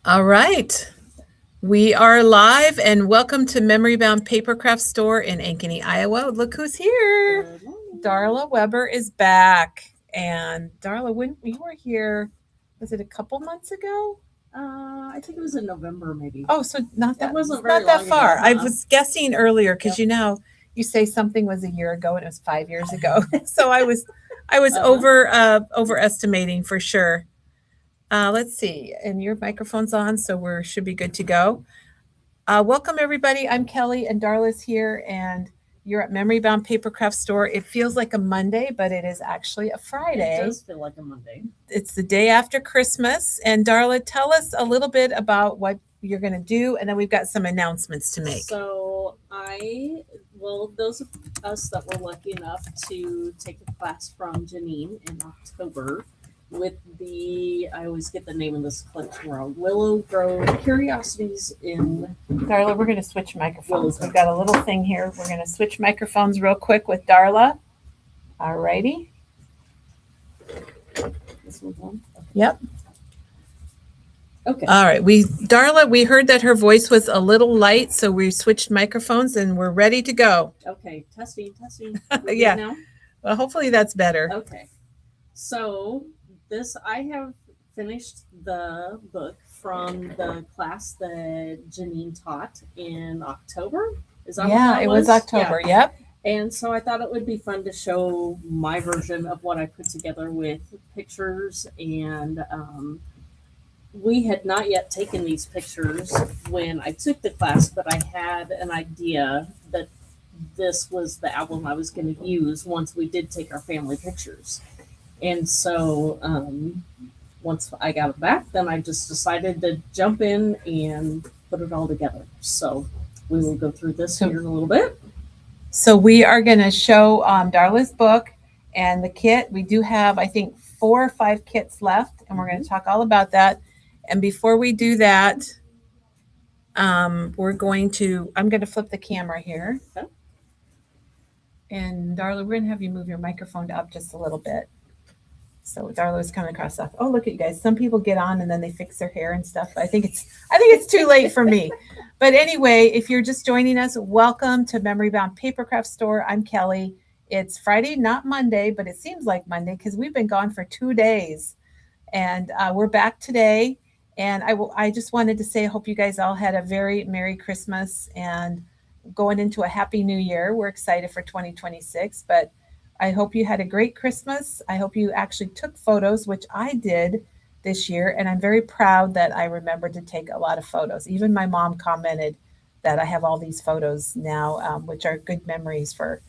All right. We are live and welcome to Memory Bound Papercraft Store in Ankeny, Iowa. Look who's here. Good morning. Darla Weber is back. And Darla, when you were here, was it a couple months ago? I think it was in November, maybe. Oh, so not that wasn't very not that long far. ago, I huh? was guessing earlier because Yep. you say something was a year ago and it was 5 years ago. So I was Uh-huh. overestimating for sure. Let's see. And your microphone's on, so we should be good to go. Welcome, everybody. I'm Kelly, and Darla's here, and you're at Memory Bound Papercraft Store. It feels like a Monday, but it is actually a Friday. It does feel like a Monday. It's the day after Christmas. And Darla, tell us a little bit about what you're going to do, and then we've got some announcements to make. So those of us that were lucky enough to take a class from Janine in October with I always get the name of this collection wrong, Willow Grove Curiosities in Darla, we're going to switch microphones. Willow We've got a little thing here. We're going to switch microphones real quick with Darla. All righty. This one's on? Yep. Okay. All right. Darla, we heard that her voice was a little light, so we switched microphones and we're ready to go. Okay. Testing. Yeah. Now? Well, hopefully that's better. Okay. So I have finished the book from the class that Janine taught in October. Is that Yeah, when it was October. Yeah. Yep. And so I thought it would be fun to show my version of what I put together with pictures. And we had not yet taken these pictures when I took the class, but I had an idea that this was the album I was going to use once we did take our family pictures. And so once I got it back, then I just decided to jump in and put it all together. So we will go through this here in a little bit. So we are going to show Darla's book and the kit. We do have, I think, 4 or 5 kits left, and we're going to talk all about that. And before we do that, I'm going to flip the camera here. Okay. And Darla, we're going to have you move your microphone up just a little bit. So Darla is coming across stuff. Oh, look at you guys. Some people get on and then they fix their hair and stuff. I think it's too late for me. But anyway, if you're just joining us, welcome to Memory Bound Papercraft Store. I'm Kelly. It's Friday, not Monday, but it seems like Monday because we've been gone for 2 days. And we're back today. And I just wanted to say, I hope you guys all had a very Merry Christmas and going into a Happy New Year. We're excited for 2026, but I hope you had a great Christmas. I hope you actually took photos, which I did this year. And I'm very proud that I remembered to take a lot of photos. Even my mom commented that I have all these photos now, which are good memories for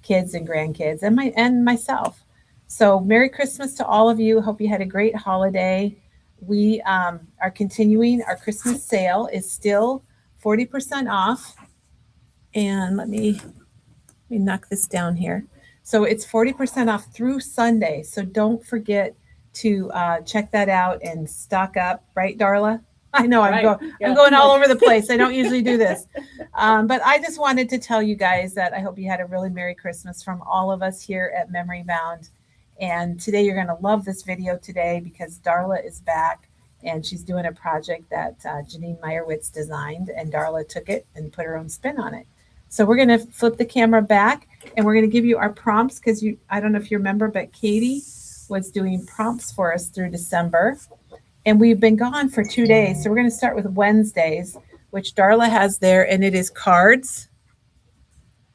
kids and grandkids and myself. So Merry Christmas to all of you. Hope you had a great holiday. We are continuing our Christmas sale. Is still 40% off. And let me knock this down here. So it's 40% off through Sunday. So don't forget to check that out and stock up. Right, Darla? I know I'm going all over the place. I don't usually do this. But I just wanted to tell you guys that I hope you had a really Merry Christmas from all of us here at Memory Bound. And today you're going to love this video today because Darla is back and she's doing a project that Janine Meyerowitz designed, and Darla took it and put her own spin on it. So we're going to flip the camera back and we're going to give you our prompts because I don't know if you remember, but Katie was doing prompts for us through December. And we've been gone for 2 days. So we're going to start with Wednesdays, which Darla has there, and it is cards.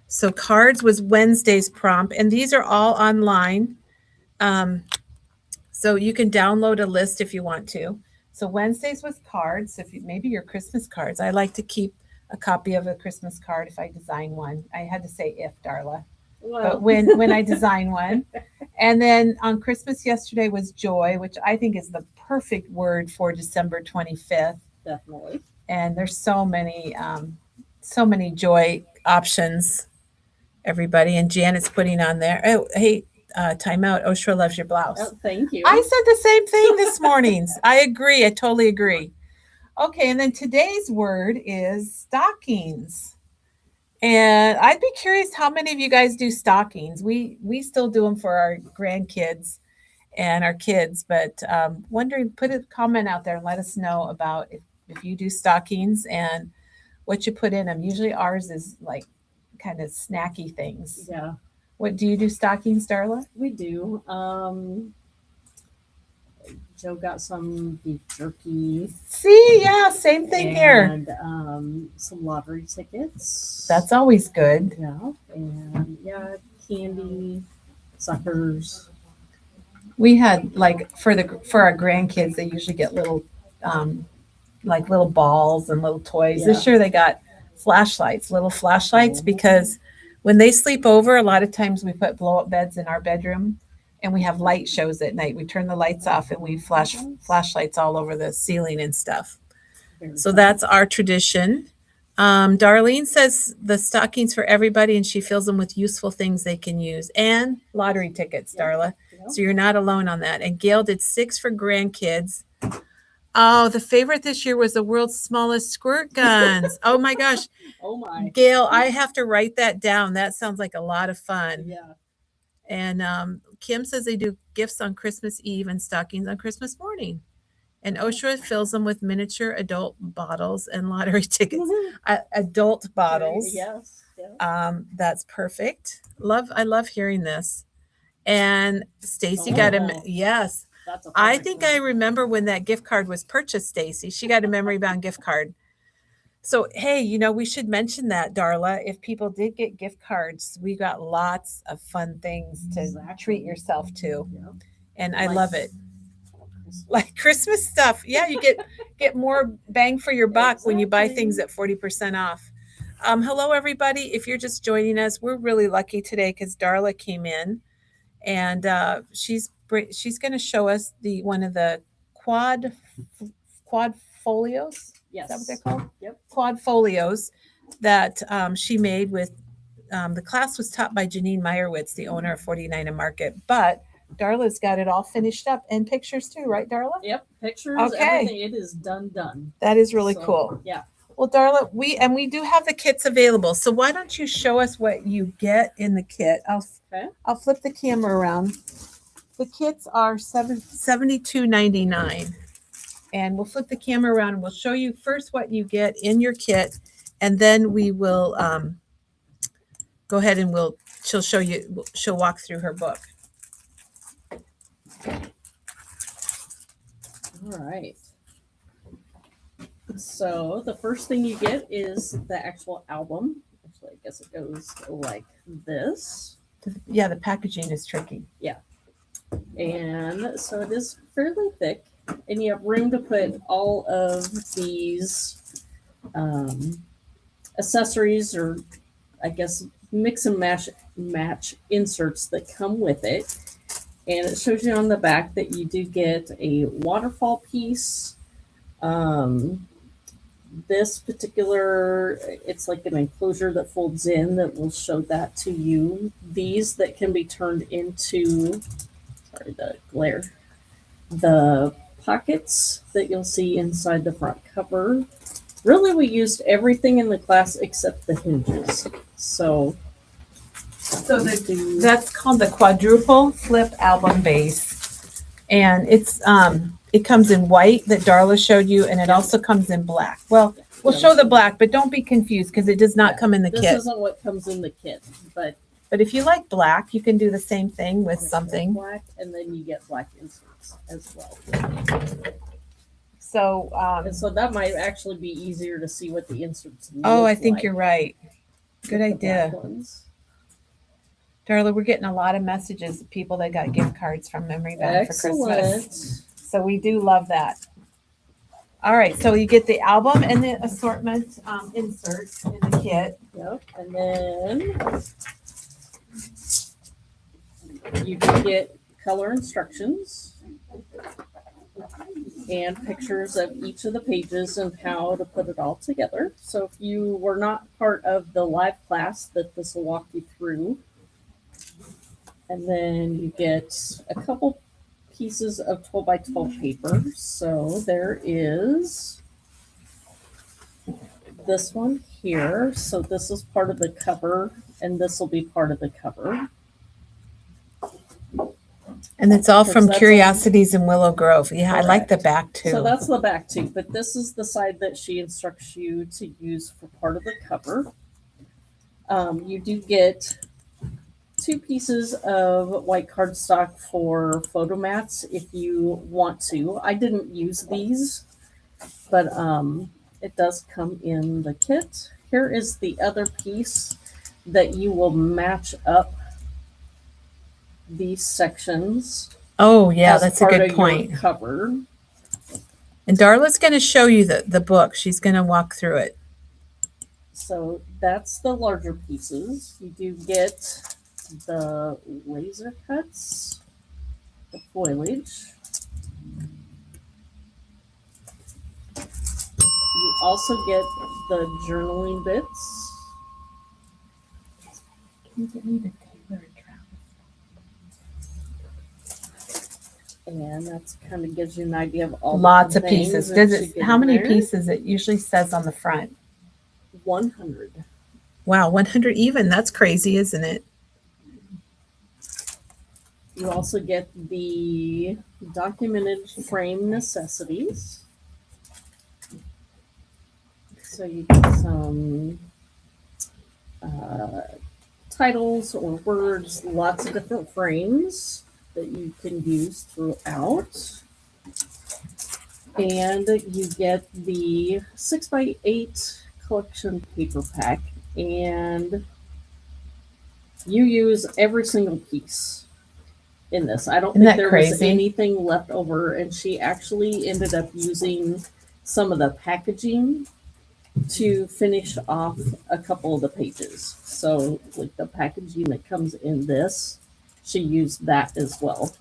So cards was Wednesday's prompt, and these are all online. So you can download a list if you want to. So Wednesdays was cards. So maybe your Christmas cards. I like to keep a copy of a Christmas card if I design one. I had to say if, Darla. Well. But when I design one. And then on Christmas yesterday was joy, which I think is the perfect word for December 25th. Definitely. And there's so many joy options, everybody. And Janet's putting on there. Oh, hey, time out. Oshra loves your blouse. Oh, thank you. I said the same thing this morning. I agree. I totally agree. Okay, and then today's word is stockings. And I'd be curious how many of you guys do stockings. We still do them for our grandkids. and our kids. But wondering, put a comment out there and let us know about if you do stockings and what you put in them. Usually ours is like kind of snacky things. Yeah, What do you do stockings, Darla? we do. Joe got some beef jerky See, yeah, same thing here. and some lottery tickets. That's always good. Yeah, and yeah, candy, suckers. We had like for our grandkids, they usually get little like little balls and little toys. This Yeah. year they got little flashlights, Oh. because when they sleep over, a lot of times we put blow up beds in our bedroom and we have light shows at night. We turn the lights off and we flash flashlights all over the ceiling and stuff. Very So fun. that's our tradition. Darlene says the stockings for everybody, and she fills them with useful things they can use and lottery tickets, Yeah. Darla. Yeah. So you're not alone on that. And Gail did 6 for grandkids. Oh, the favorite this year was the world's smallest squirt guns. Oh my gosh. Oh my. Gail, I have to write that down. That sounds like a lot of fun. Yeah. And Kim says they do gifts on Christmas Eve and stockings on Christmas morning. And Oshra fills them with miniature adult bottles and lottery tickets. Adult bottles. Yes. Yeah. That's perfect. I love hearing this. And Stacy got him. Oh. Yes. That's a I perfect think one. I remember when that gift card was purchased, Stacy. She got a memory bound gift card. So, hey, we should mention that, Darla. If people did get gift cards, we got lots of fun things to Exactly. treat yourself to. Yeah. And I Like love it. Like Christmas stuff. Yeah, you get more bang for your buck when you buy things at 40% off. Hello, everybody. If you're just joining us, we're really lucky today because Darla came in, and she's going to show us one of the quad folios. Yes. Is that what they're called? Yep. Quad folios that she made with. The class was taught by Janine Meyerowitz, the owner of 49 and Market, but Darla's got it all finished up and pictures too, right, Darla? Yep. Pictures. Okay. Everything. It is done. That is really So, cool. Yeah. Well, Darla, we do have the kits available. So why don't you show us what you get in the kit? I'll flip the camera around. The kits are $72.99. And we'll flip the camera around and we'll show you first what you get in your kit, and then we will go ahead and she'll walk through her book. All right. So the first thing you get is the actual album. Actually, I guess it goes like this. Yeah, the packaging is tricky. And so it is fairly thick, and you have room to put all of these accessories, or I guess mix and match inserts that come with it. And it shows you on the back that you do get a waterfall piece. This particular, it's like an enclosure that folds in that will show that to you. These that can be turned into, sorry, the glare, the pockets that you'll see inside the front cover. Really, we used everything in the class except the hinges. So that's called the quadruple flip album base, and it comes in white that Darla showed you, and it also comes in black. Well, we'll show the black, but don't be confused because it does not come in the this kit. isn't what comes in the kit, but if you like black, you can do the same thing with something. Black, and then you get black inserts as well. So, And so that might actually be easier to see what the inserts look I think like you're right. Good with the black idea. ones. Darla, we're getting a lot of messages of people that got gift cards from Memory Bound for Christmas. Excellent. So we do love that. All right, so you get the album and the assortment inserts in the kit. Yep. And then you can get color instructions and pictures of each of the pages and how to put it all together. So if you were not part of the live class, that this will walk you through. And then you get a couple pieces of 12 by 12 paper. So there is this one here. So this is part of the cover, and this will be part of the cover. And it's all Because from that's Curiosities in Willow Grove. Yeah, I like the Correct. back too. So that's the back too, but this is the side that she instructs you to use for part of the cover. You do get 2 pieces of white cardstock for photo mats if you want to. I didn't use these, but it does come in the kit. Here is the other piece that you will match up these sections. Oh, yeah, as that's a part good of your point. cover. And Darla's going to show you the book. She's going to walk through it. So that's the larger pieces. You do get the laser cuts, the foliage. You also get the journaling bits. Can you get me the Taylor And that's kind of gives you an idea of all Lots the of things pieces. that Does you it? get How in many there. pieces? It usually says on the front. 100. Wow, 100 even. That's crazy, isn't it? You also get the documented frame necessities. So you get some titles or words, lots of different frames that you can use throughout. And you get the 6x8 collection paper pack, and you use every single piece in this. I don't Isn't think that there was crazy? anything left over, and she actually ended up using some of the packaging to finish off a couple of the pages. So, like the packaging that comes in this, she used that as well.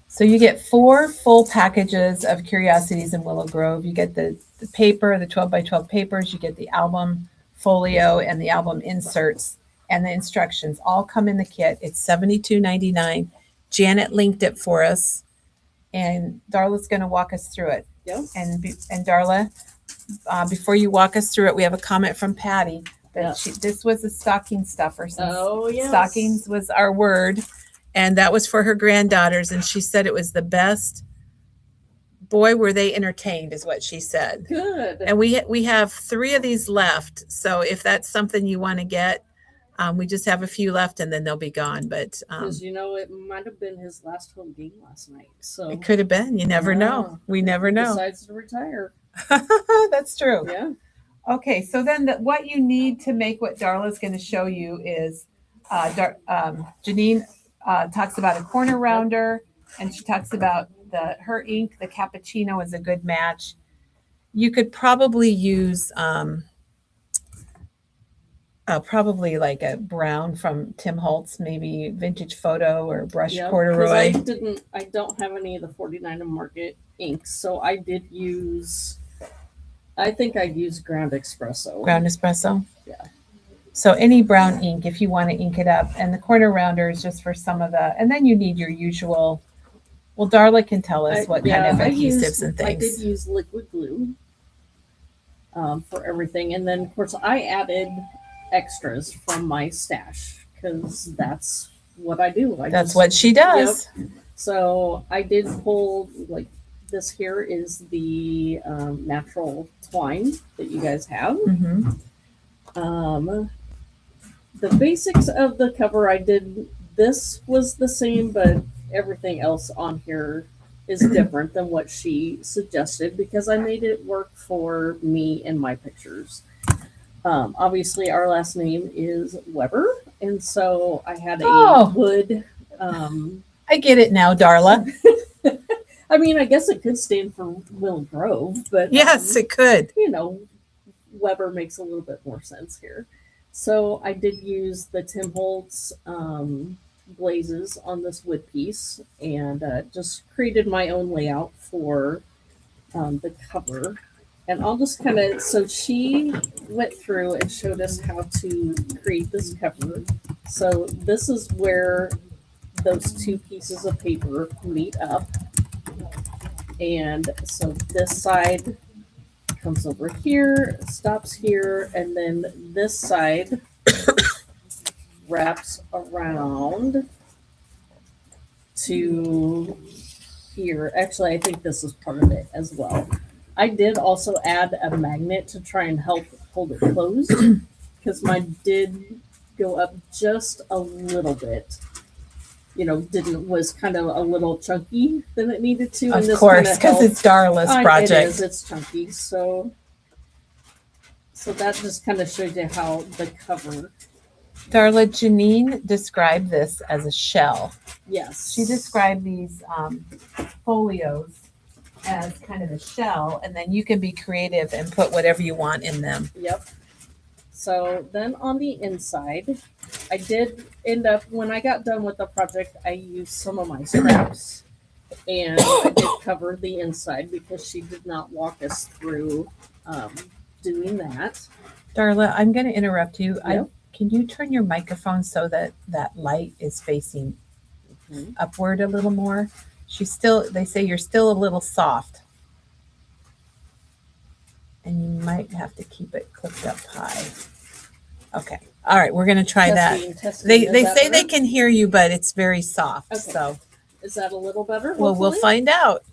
So you get 4 full packages of Curiosities in Willow Grove. You get the paper, the 12 by 12 papers. You get the album folio and the album inserts and the instructions all come in the kit. It's $72.99. Janet linked it for us, and Darla's going to walk us through it. Yep. And Darla, before you walk us through it, we have a comment from Patty that Yep. this was a stocking stuffer. Since Oh, yes. stockings was our word, and that was for her granddaughters, and she said it was the best. Boy, were they entertained, is what she said. Good. And we have 3 of these left, so if that's something you want to get, we just have a few left, and then they'll be gone. But Because it might have been his last home game last night. So it could have been. You never know. We never he know. decides to retire. That's true. Yeah. Okay, so then what you need to make what Darla's going to show you is Janine talks about a corner rounder, and she talks about her ink. The cappuccino is a good match. You could probably use probably like a brown from Tim Holtz, maybe vintage photo or brush Yep, 'cause corduroy. I don't have any of the 49 and Market inks, so I did use. I think I used ground espresso. Ground espresso. Yeah. So any brown ink, if you want to ink it up, and the corner rounder is just for some of the, and then you need your usual. Well, Darla can tell us what kind of adhesives and I did things. use liquid glue for everything, and then of course I added extras from my stash because that's what I do. That's what she does. Yep. So I did pull like this here is the natural twine that you guys have. Mm-hmm. The basics of the cover I did. This was the same, but everything else on here is different than what she suggested because I made it work for me and my pictures. Obviously, our last name is Weber, and so I had a wood. I get it now, Darla. I mean, I guess it could stand for Willow Grove, but Yes, it could. Weber makes a little bit more sense here. So I did use the Tim Holtz glazes on this wood piece and just created my own layout for the cover. And I'll just kind of, so she went through and showed us how to create this cover. So this is where those 2 pieces of paper meet up. And so this side comes over here, stops here, and then this side wraps around to here. Actually, I think this is part of it as well. I did also add a magnet to try and help hold it closed because mine did go up just a little bit. Was kind of a little chunky than it needed to. Of course, because it's Darla's project. It is. It's chunky. So that just kind of shows you how the cover. Darla, Janine described this as a shell. Yes. She described these folios as kind of a shell, and then you can be creative and put whatever you want in them. Yep. So then on the inside, I did end up, when I got done with the project, I used some of my scraps and I did cover the inside because she did not walk us through doing that. Darla, I'm going to interrupt you. Yep. Can you turn your microphone so that that light is facing upward a little more? They say you're still a little soft. And you might have to keep it clipped up high. Okay. All right. We're going to try Testing. They Is that say better? they can hear you, but it's very soft. Okay. So Is that a little better? we'll hopefully? find out.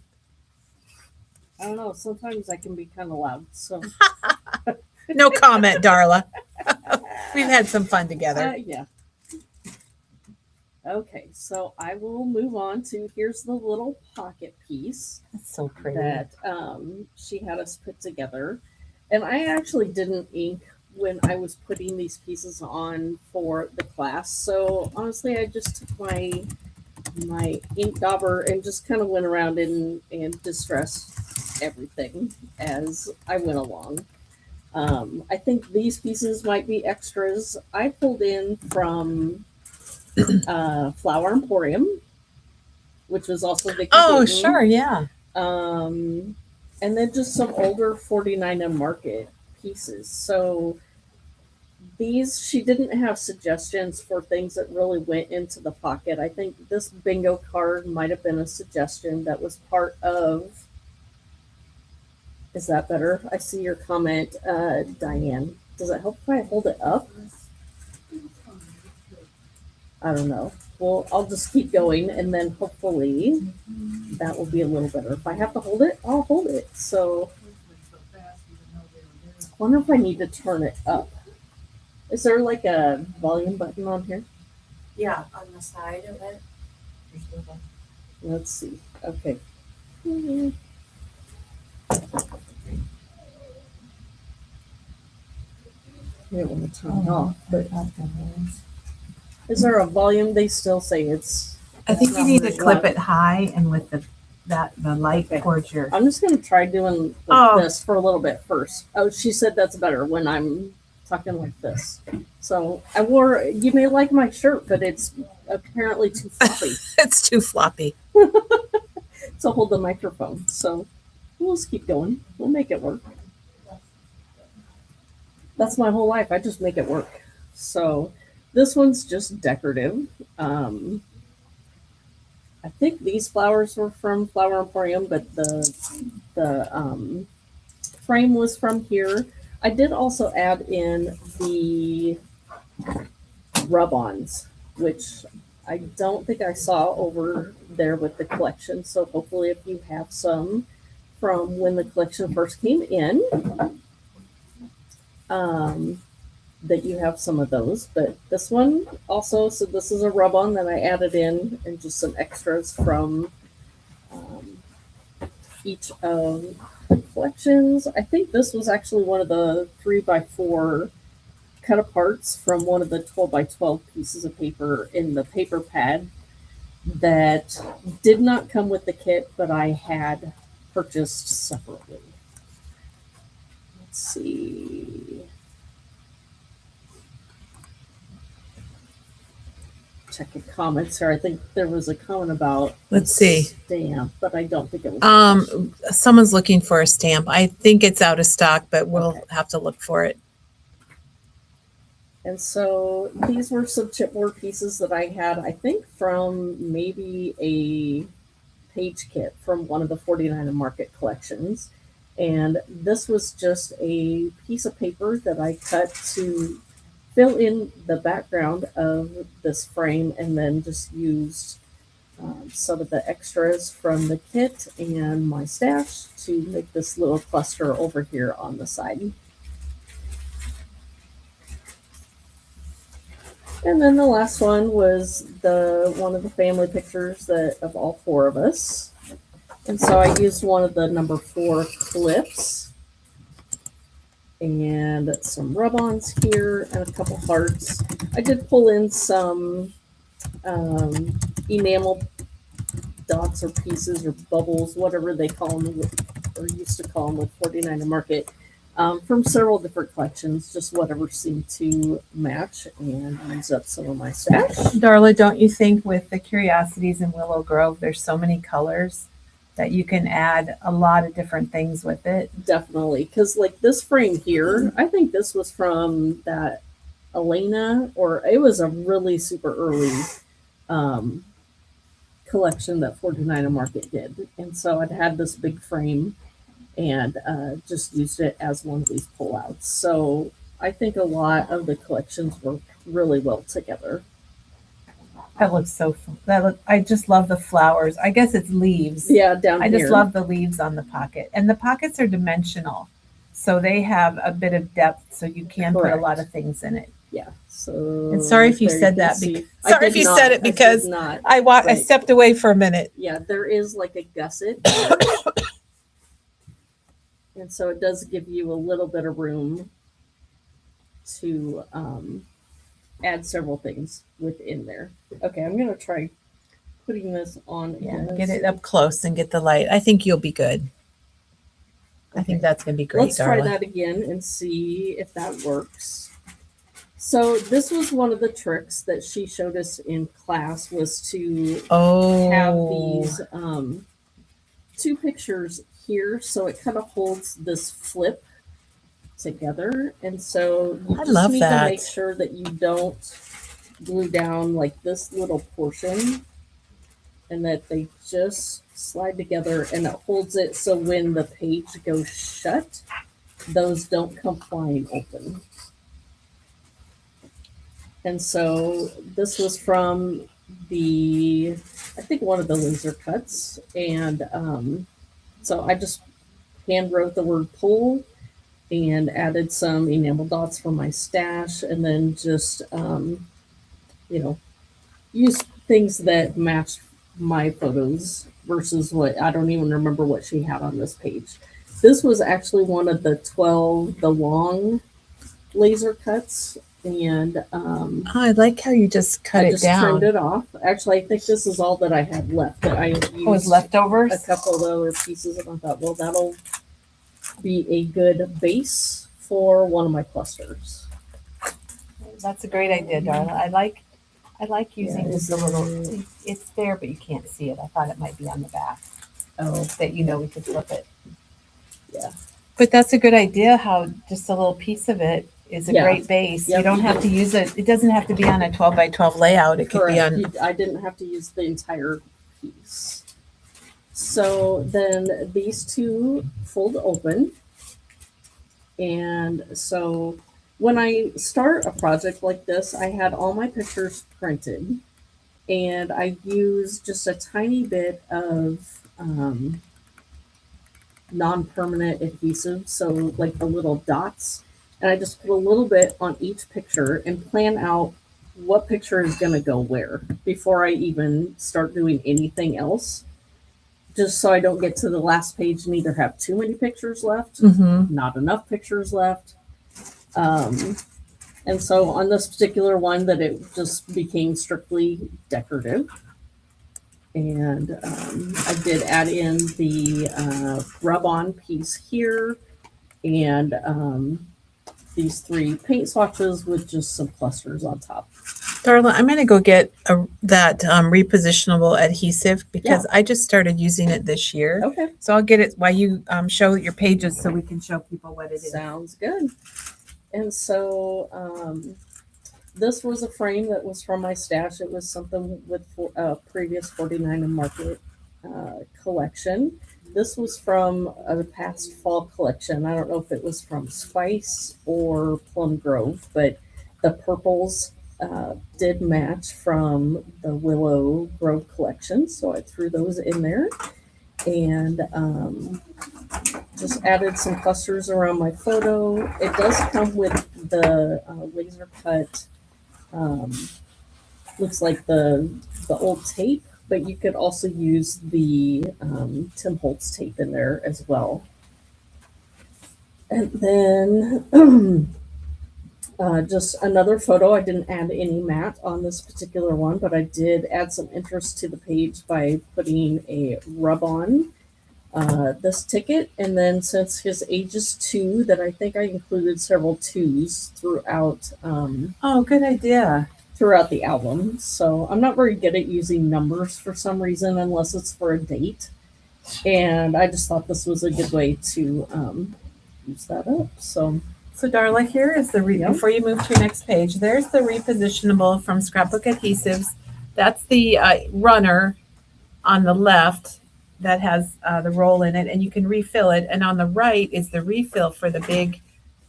I don't know. Sometimes I can be kind of loud. So No comment, Darla. We've had some fun together. yeah. Okay. So I will move on to here's the little pocket piece That's so pretty. that she had us put together. And I actually didn't ink when I was putting these pieces on for the class. So honestly, I just took my ink dauber and just kind of went around and distressed everything as I went along. I think these pieces might be extras. I pulled in from Flower Emporium, which was also Vicky Oh, Wooten. sure. Yeah. And then just some older 49M Market pieces. So these, she didn't have suggestions for things that really went into the pocket. I think this bingo card might have been a suggestion that was part of. Is that better? I see your comment, Diane. Does it help if I hold it up? I don't know. Well, I'll just keep going, and then hopefully that will be a little better. If I have to hold it, I'll hold it. So I wonder if I need to turn it up. Is there like a volume button on here? Yeah, on the side of it. Let's see. Okay. I don't want to turn it off, but is there a volume? They still say it's. I think you not need to very clip loud. it high and with the light Okay. towards your. I'm just gonna try doing like this for a little bit first. Oh, she said that's better when I'm talking like this. So I wore. You may like my shirt, but it's apparently too floppy It's too floppy. to hold the microphone. So we'll just keep going. We'll make it work. That's my whole life. I just make it work. So this one's just decorative. I think these flowers were from Flower Emporium, but the frame was from here. I did also add in the rub-ons, which I don't think I saw over there with the collection. So hopefully if you have some from when the collection first came in, that you have some of those. But this one also, so this is a rub-on that I added in and just some extras from each of the collections. I think this was actually one of the 3x4 cut aparts from one of the 12x12 pieces of paper in the paper pad that did not come with the kit, but I had purchased separately. Let's see. Checking comments here. I think there was a comment about Let's see. stamp, but I don't think it was. Someone's looking for a stamp. I think it's out of stock, but we'll Okay. have to look for it. And so these were some chipboard pieces that I had, I think, from maybe a page kit from one of the 49 Market collections. And this was just a piece of paper that I cut to fill in the background of this frame and then just used some of the extras from the kit and my stash to make this little cluster over here on the side. And then the last one was one of the family pictures that of all four of us. And so I used one of the number 4 clips and some rub-ons here and a couple hearts. I did pull in some enamel dots or pieces or bubbles, whatever they call them, or used to call them with 49 to Market, from several different collections, just whatever seemed to match, and use up some of my stash. Darla, don't you think with the Curiosities in Willow Grove, there's so many colors that you can add a lot of different things with it? Definitely, because like this frame here, I think this was from that Elena, or it was a really super early collection that 49 to Market did. And so I'd had this big frame and just used it as one of these pullouts. So I think a lot of the collections work really well together. That looks so fun. I just love the flowers. I guess it's leaves. Yeah, down I here. just love the leaves on the pocket. And the pockets are dimensional. So they have a bit of depth, so you can put a Correct. lot of things in it. Yeah. So And sorry if you there said can that. see- Sorry I did if you not. said it I did because not. I Right. stepped away for a minute. Yeah, there is like a gusset here. And so it does give you a little bit of room to add several things within there. Okay, I'm going to try putting this on. Yeah, again. get it up close and get the light. I think you'll be good. I think that's going to be great, Let's try Darla. that again and see if that works. So this was one of the tricks that she showed us in class, was to have Oh, these 2 pictures here, so it kind of holds this flip together. And so you I just love need that. to make sure that you don't glue down like this little portion, and that they just slide together, and it holds it so when the page goes shut, those don't come flying open. And so this was from I think one of the laser cuts. And so I just hand wrote the word pull and added some enamel dots from my stash, and then just, use things that matched my photos versus what, I don't even remember what she had on this page. This was actually one of the 12, the long laser cuts. And I like how you just cut I it just down. trimmed it off. Actually, I think this is all that I had left. That I used Oh, it's leftovers? a couple of other pieces, and I thought, well, that'll be a good base for one of my clusters. That's a great idea, Darla. I like using Yeah, just a little. It's there, but you can't see it. I thought it might be on the back. Oh, That we could flip it. yeah. But that's a good idea. How just a little piece of it is a Yeah. great base. Yep, You don't you have to use it. It doesn't have to be on a 12 by 12 layout. It could be Correct. on. I didn't have to use the entire piece. So then these 2 fold open. And so when I start a project like this, I had all my pictures printed, and I used just a tiny bit of non-permanent adhesive, so like the little dots, and I just put a little bit on each picture and plan out what picture is going to go where before I even start doing anything else, just so I don't get to the last page and either have too many pictures left, Mm-hmm. not enough pictures left. And so on this particular one, that it just became strictly decorative. And I did add in the rub-on piece here, and these 3 paint swatches with just some clusters on top. Darla, I'm going to go get that repositionable adhesive because I just started using it this year. Okay, So I'll get it while you show your pages so we can show people what it is. sounds good. And so this was a frame that was from my stash. It was something with previous 49 to Market collection. This was from a past fall collection. I don't know if it was from Spice or Plum Grove, but the purples did match from the Willow Grove collection, so I threw those in there and just added some clusters around my photo. It does come with the laser cut. Looks like the old tape, but you could also use the Tim Holtz tape in there as well. And then just another photo. I didn't add any matte on this particular one, but I did add some interest to the page by putting a rub on this ticket. And then since his age is 2, that I think I included several 2s throughout. Oh, good idea. Throughout the album. So I'm not very good at using numbers for some reason unless it's for a date. And I just thought this was a good way to use that up. So Darla, here is the Yeah. before you move to your next page, there's the repositionable from Scrapbook Adhesives. That's the runner on the left that has the roll in it, and you can refill it. And on the right is the refill for the big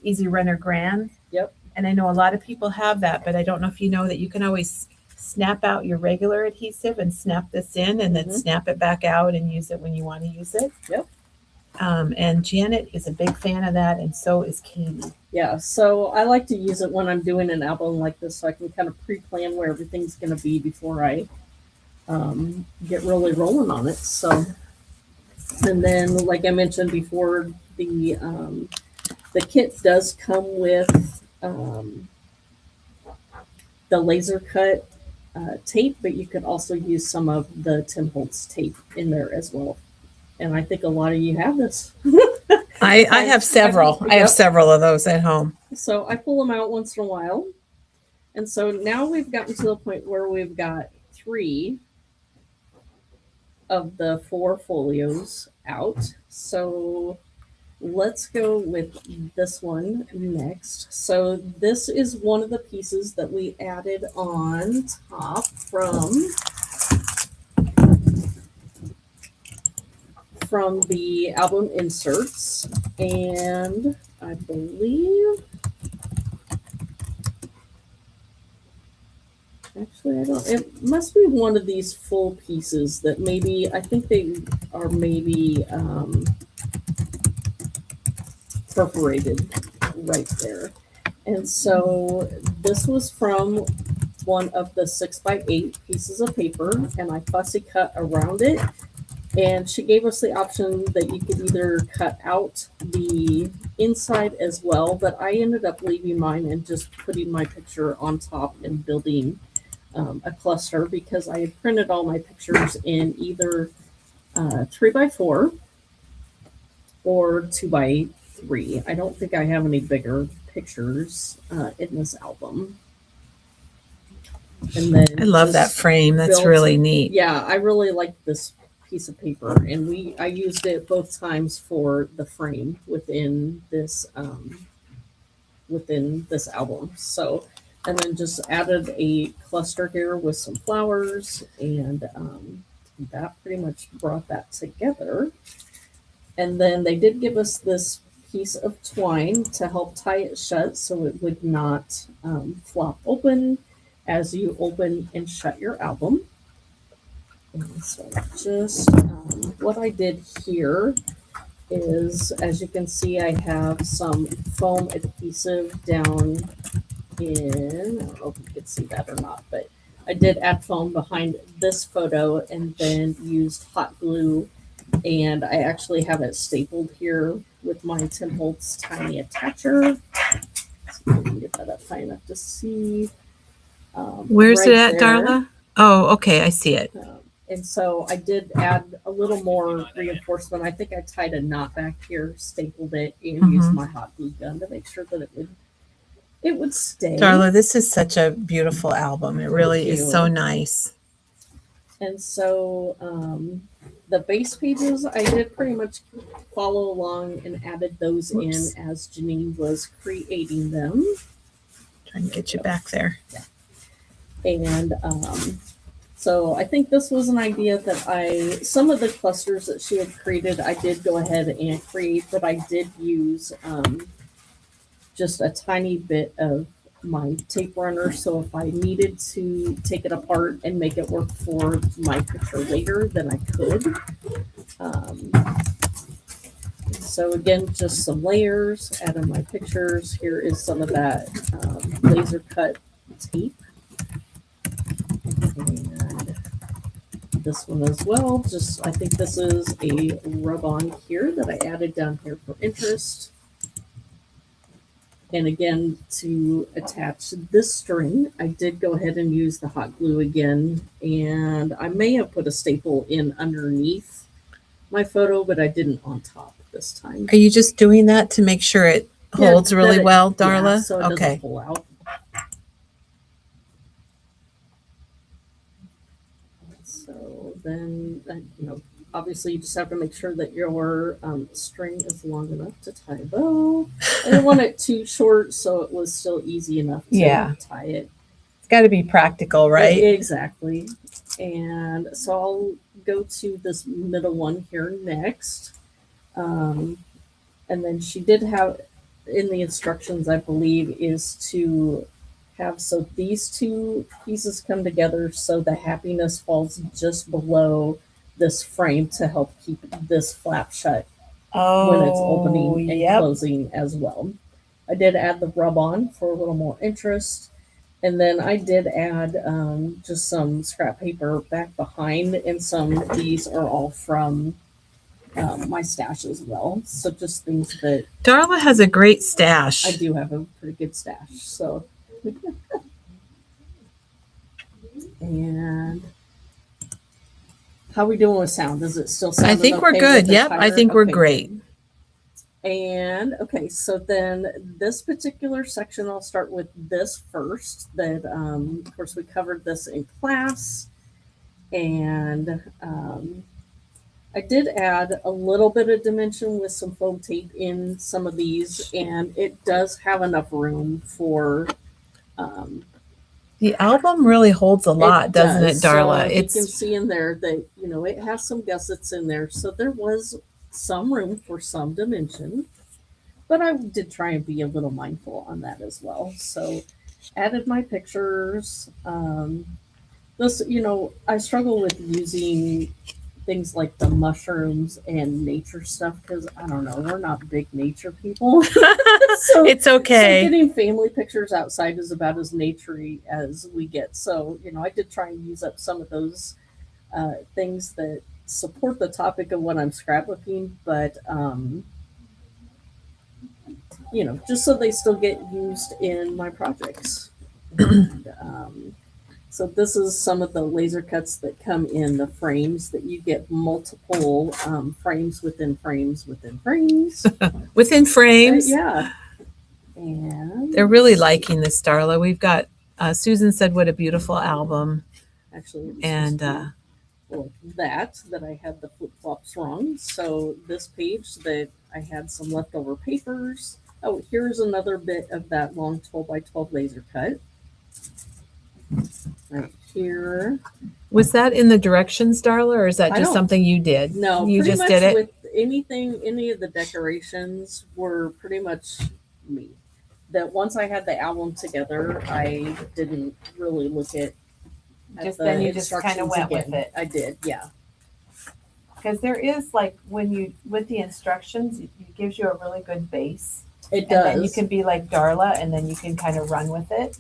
Easy Runner Grand. Yep. And I know a lot of people have that, but I don't know if you know that you can always snap out your regular adhesive and snap this in and then Mhm. snap it back out and use it when you want to use it. Yep. And Janet is a big fan of that, and so is Katie. yeah, so I like to use it when I'm doing an album like this, so I can kind of pre-plan where everything's going to be before I get really rolling on it. So, and then like I mentioned before, the kit does come with the laser cut tape, but you could also use some of the Tim Holtz tape in there as well. And I think a lot of you have this. I have several. I have Yep. several of those at home. So I pull them out once in a while. And so now we've gotten to the point where we've got 3 of the 4 folios out. So let's go with this one next. So this is one of the pieces that we added on top from the album inserts. And I believe, actually, I don't, it must be one of these full pieces that maybe, I think they are maybe perforated right there. And so this was from one of the 6x8 pieces of paper, and I fussy cut around it. And she gave us the option that you could either cut out the inside as well, but I ended up leaving mine and just putting my picture on top and building a cluster, because I had printed all my pictures in either 3x4 or 2x3. I don't think I have any bigger pictures in this album. And then I love that just frame. That's built- really neat. Yeah, I really like this piece of paper, and I used it both times for the frame within this album. So, and then just added a cluster here with some flowers, and that pretty much brought that together. And then they did give us this piece of twine to help tie it shut so it would not flop open as you open and shut your album. And so just what I did here is, as you can see, I have some foam adhesive down in, I don't know if you can see that or not, but I did add foam behind this photo and then used hot glue, and I actually have it stapled here with my Tim Holtz tiny attacher. So I can get that up high enough to see. Where's right it at, there. Darla? Oh, okay. I see it. And so I did add a little more reinforcement. I think I tied a knot back here, stapled it, and used my hot glue gun to make sure that it would stay. Darla, this is such a beautiful album. It really is so nice. And so the base pages, I did pretty much follow along and added those in as Janine was creating them. Trying to get you back there. And so I think this was an idea that some of the clusters that she had created, I did go ahead and create, but I did use just a tiny bit of my tape runner, so if I needed to take it apart and make it work for my picture later, then I could. Um, so again, just some layers out of my pictures. Here is some of that laser cut tape. And this one as well. Just, I think this is a rub-on here that I added down here for interest. And again, to attach this string, I did go ahead and use the hot glue again. And I may have put a staple in underneath my photo, but I didn't on top this time. Are you just doing that to make sure it holds really well, Darla? Yeah, so it doesn't pull out. So then, obviously you just have to make sure that your string is long enough to tie a bow. I didn't want it too short, so it was still easy enough to tie it. It's got to be practical, right? Exactly. And so I'll go to this middle one here next. And then she did have in the instructions, I believe, is to have so these two pieces come together so the happiness falls just below this frame to help keep this flap shut when it's opening and closing as well. I did add the rub on for a little more interest. And then I did add just some scrap paper back behind, and some of these are all from my stash as well. So just things that Darla has a great stash. I do have a pretty good stash. So, and how are we doing with sound? Does it still sound? I think we're good. Yep, I think we're great. And okay, so then this particular section, I'll start with this first. That of course we covered this in class, and I did add a little bit of dimension with some foam tape in some of these, and it does have enough room for. The album really holds a lot, doesn't it, Darla? So you can see in there that it has some gussets in there, so there was some room for some dimension, but I did try and be a little mindful on that as well. So added my pictures. This, I struggle with using things like the mushrooms and nature stuff because I don't know, we're not big nature people. So it's okay. So getting family pictures outside is about as naturey as we get. So I did try and use up some of those things that support the topic of what I'm scrapbooking, but just so they still get used in my projects. And, so this is some of the laser cuts that come in the frames that you get multiple frames within frames within frames. Within frames. Yeah. And they're really liking this, Darla. We've got Susan said what a beautiful album. Actually, and like that I had the flip-flops wrong. So this page that I had some leftover papers. Oh, here's another bit of that long 12x12 laser cut. Right here. Was that in the directions, Darla, or is that just something you did? No, you just did it. With any of the decorations were pretty much me. That once I had the album together, I didn't really look at just then you just kind of went with it. I did, yeah. Because there is with the instructions, it gives you a really good base. It does. And then you can be like Darla, and then you can kind of run with it.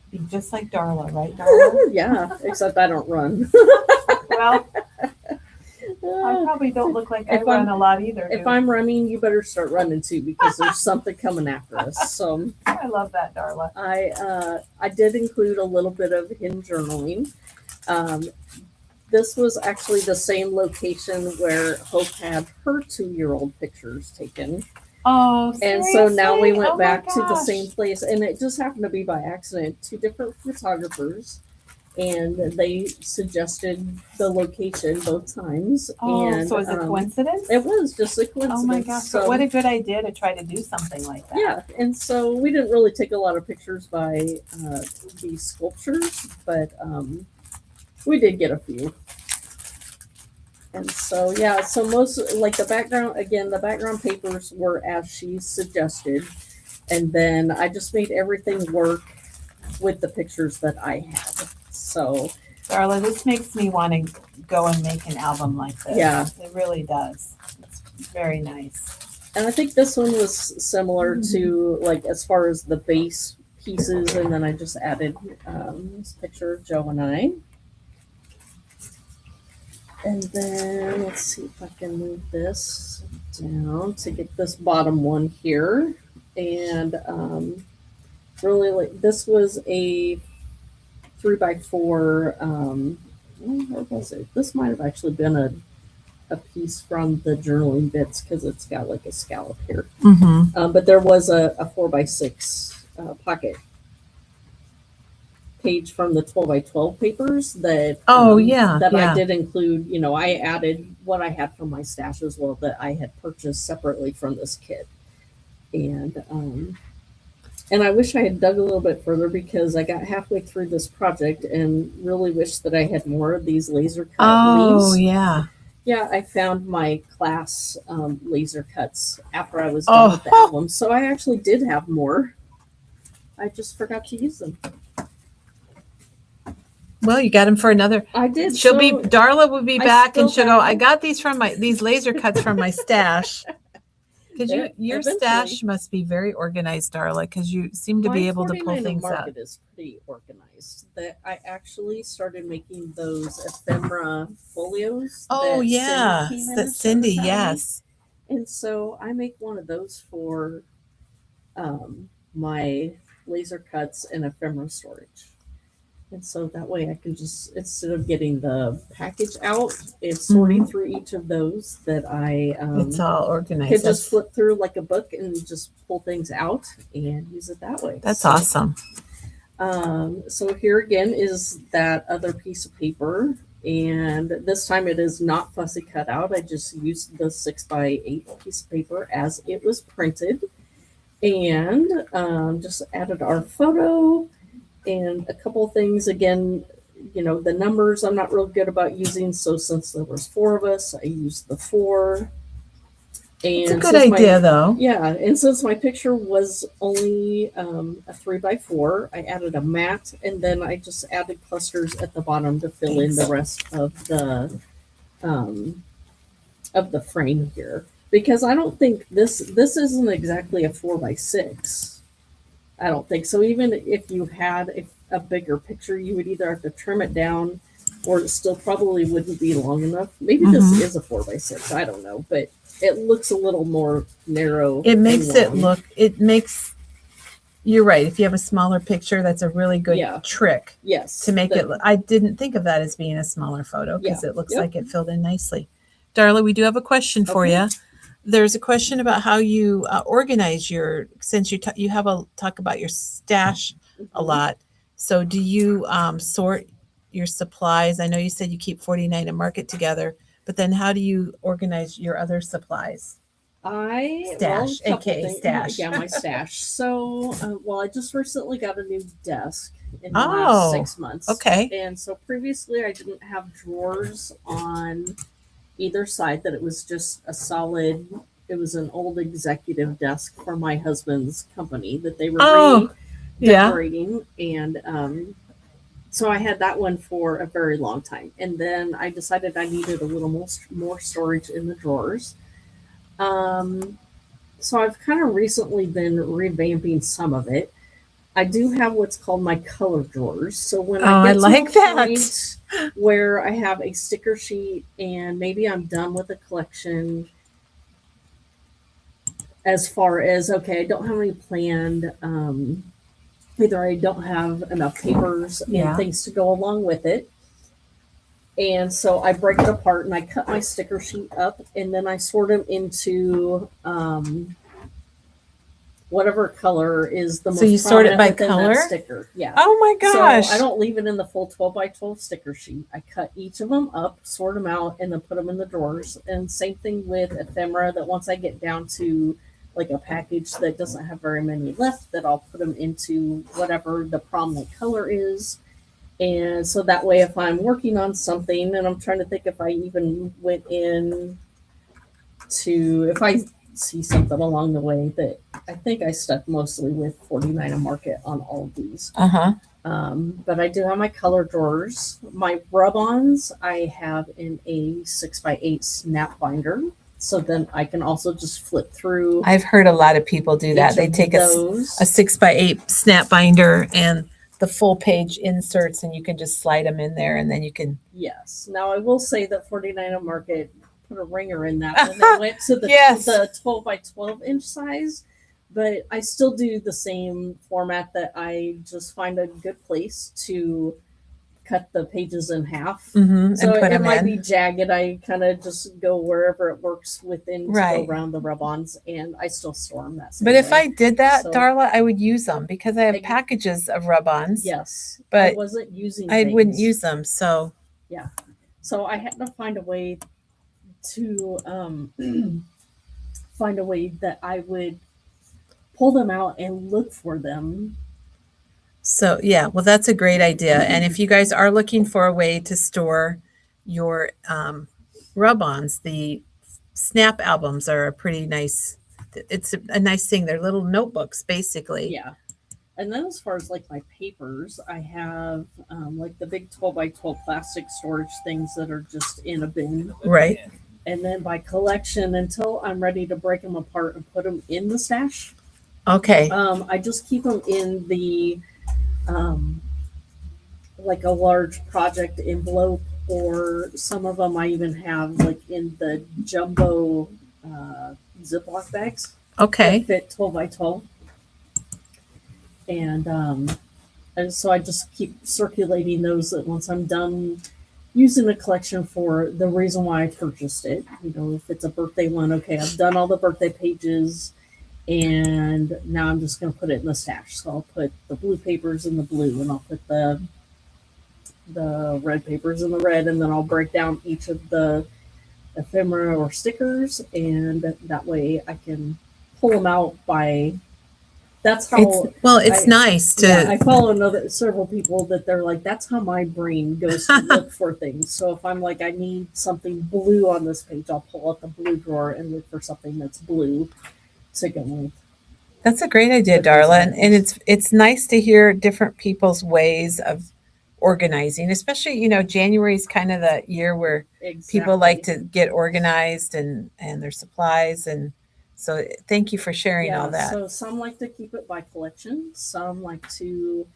Be just like Darla, right, Darla? Yeah, except I don't run. Well, I probably don't look like I run a lot either. If I'm running, you better start running too, because there's something coming after us. So I love that, Darla. I did include a little bit of hidden journaling. This was actually the same location where Hope had her 2-year-old pictures taken. Oh, and so now we went back to the same place, and it just happened to be by accident. 2 different photographers, and they suggested the location both times. Oh, and, so it was a coincidence? It was just a coincidence. Oh my gosh, so, but what a good idea to try to do something like that. Yeah, and so we didn't really take a lot of pictures by these sculptures, but we did get a few. And so, yeah, so most, like the background papers were as she suggested. And then I just made everything work with the pictures that I had. So Darla, this makes me want to go and make an album like this. Yeah. It really does. It's very nice. and I think this one was similar to like as far as the base pieces, and then I just added this picture of Joe and I. And then let's see if I can move this down to get this bottom one here. And really, like this was a 3x4. Where was it? This might have actually been a piece from the journaling bits because it's got like a scallop here. Mm-hmm. But there was a 4x6 pocket page from the 12x12 papers that I did include. You know, I added what I had from my stash as well that I had purchased separately from this kit. And I wish I had dug a little bit further because I got halfway through this project and really wish that I had more of these laser cut leaves. Oh, yeah. Yeah, I found my class laser cuts after I was done with the album. So I actually did have more. I just forgot to use them. Well, you got them for another. I did. Darla will be I back and still she'll go, have I got these laser cuts from my stash. Because your Eventually. stash must be very organized, Darla, because you seem to be able to pull things out. market is pretty organized. That I actually started making those ephemera folios. Oh, that yeah. Cindy came in That and Cindy, showed us how to make. yes. And so I make one of those for my laser cuts and ephemera storage. And so that way I can just, instead of getting the package out, it's sorting through each of those that I It's all organized. could just flip through like a book and just pull things out and use it that way. That's awesome. So here again is that other piece of paper. And this time it is not fussy cut out. I just used the 6x8 piece of paper as it was printed. And just added our photo and a couple things. Again, you know, the numbers I'm not real good about using. So since there was 4 of us, I used the 4. And It's a good idea, though. Yeah, and since my picture was only a 3x4, I added a mat, and then I just added clusters at the bottom to fill in the rest of the frame here. Because I don't think this isn't exactly a 4x6. I don't think so. Even if you had a bigger picture, you would either have to trim it down, or it still probably wouldn't be long enough. Maybe this is a 4x6. I don't know, but it looks a little more narrow. It makes it look. You're right. If you have a smaller picture, that's a really good trick. Yes, to make it. I didn't think of that as being a smaller photo because it looks like it filled in nicely. Darla, we do have a question for you. There's a question about how you organize since you have talk about your stash a lot. So do you sort your supplies? I know you said you keep 49 and mark it together, but then how do you organize your other supplies? Stash, aka stash. Yeah, my stash. So, I just recently got a new desk in the last 6 months. Okay. And so previously I didn't have drawers on either side, that it was just it was an old executive desk for my husband's company that they were decorating. And so I had that one for a very long time. And then I decided I needed a little more storage in the drawers. So I've kind of recently been revamping some of it. I do have what's called my color drawers. So when I get to a point where I have a sticker sheet and maybe I'm done with a collection, as far as, okay, I don't have any planned, either I don't have enough papers and things to go along with it. And so I break it apart and I cut my sticker sheet up and then I sort them into whatever color is the most So you sort it by within color? that sticker. Yeah. Oh my gosh. So I don't leave it in the full 12x12 sticker sheet. I cut each of them up, sort them out, and then put them in the drawers. And same thing with ephemera, that once I get down to like a package that doesn't have very many left, that I'll put them into whatever the prominent color is. And so that way, if I'm working on something, and I'm trying to think if I even went in to, if I see something along the way that I think I stuck mostly with 49 a Market on all of these. Uh-huh. But I do have my color drawers. My rub-ons I have in a 6x8 snap binder. So then I can also just flip through I've heard a lot of people do that. each They of take those. a 6x8 snap binder and the full page inserts, and you can just slide them in there, and then you can. Yes. Now I will say that 49 a Market put a ringer in that when they went to the Yes. the 12 by 12 inch size. But I still do the same format that I just find a good place to cut the pages in half. Mm-hmm, So and put it them might in. be jagged. I kind of just go wherever it works within to Right. go around the rub-ons, and I still store them that same But if way. I did that, So- Darla, I would use them because I have Ex- packages of rub-ons. Yes, I But wasn't using. I wouldn't things. use them. So So I had to find a way to find a way that I would pull them out and look for them. yeah, well, that's a great idea. And if you guys are looking for a way to store your rub-ons, the snap albums are a pretty nice. It's a nice thing. They're little notebooks, basically. Yeah. And then as far as like my papers, I have like the big 12 by 12 plastic storage things that are just in a bin. Right. And then by collection, until I'm ready to break them apart and put them in the stash, Okay. I just keep them in the like a large project envelope, or some of them I even have like in the jumbo Ziploc bags Okay. that fit 12 by 12. And so I just keep circulating those that once I'm done using the collection for the reason why I purchased it. You know, if it's a birthday one, okay, I've done all the birthday pages, and now I'm just going to put it in the stash. So I'll put the blue papers in the blue, and I'll put the red papers in the red, and then I'll break down each of the ephemera or stickers, and that way I can pull them out by. That's how. It's nice to. Yeah, I follow several people that they're like, that's how my brain goes to look for things. So if I'm like, I need something blue on this page, I'll pull out the blue drawer and look for something that's blue to go with. That's a great idea, With those Darla, and items. it's nice to hear different people's ways of organizing. Especially, January is kind of the year where people like Exactly. to get organized and their supplies, and so thank you for sharing all that. So some like to keep it by collection. Some like to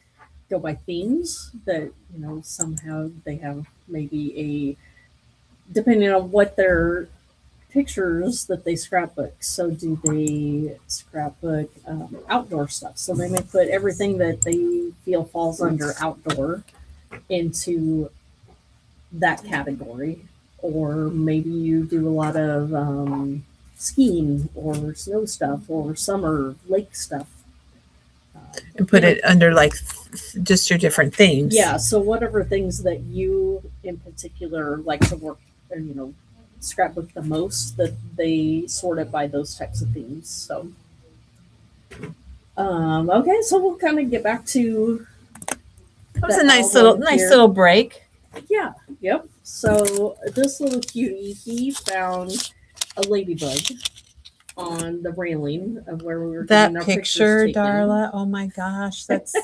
go by themes that, somehow they have maybe depending on what their pictures that they scrapbook. So do they scrapbook outdoor stuff? So they may put everything that they feel falls under outdoor into that category. Or maybe you do a lot of skiing or snow stuff or summer lake stuff. And put it under like just your different themes. Yeah, so whatever things that you in particular like to work or scrapbook the most, that they sort it by those types of themes. So okay, so we'll kind of get back to That was the a nice album little here. little break. Yeah, yep. So this little cutie, he found a ladybug on the railing of where we were That getting our picture, pictures taken. Darla. Oh my gosh, that's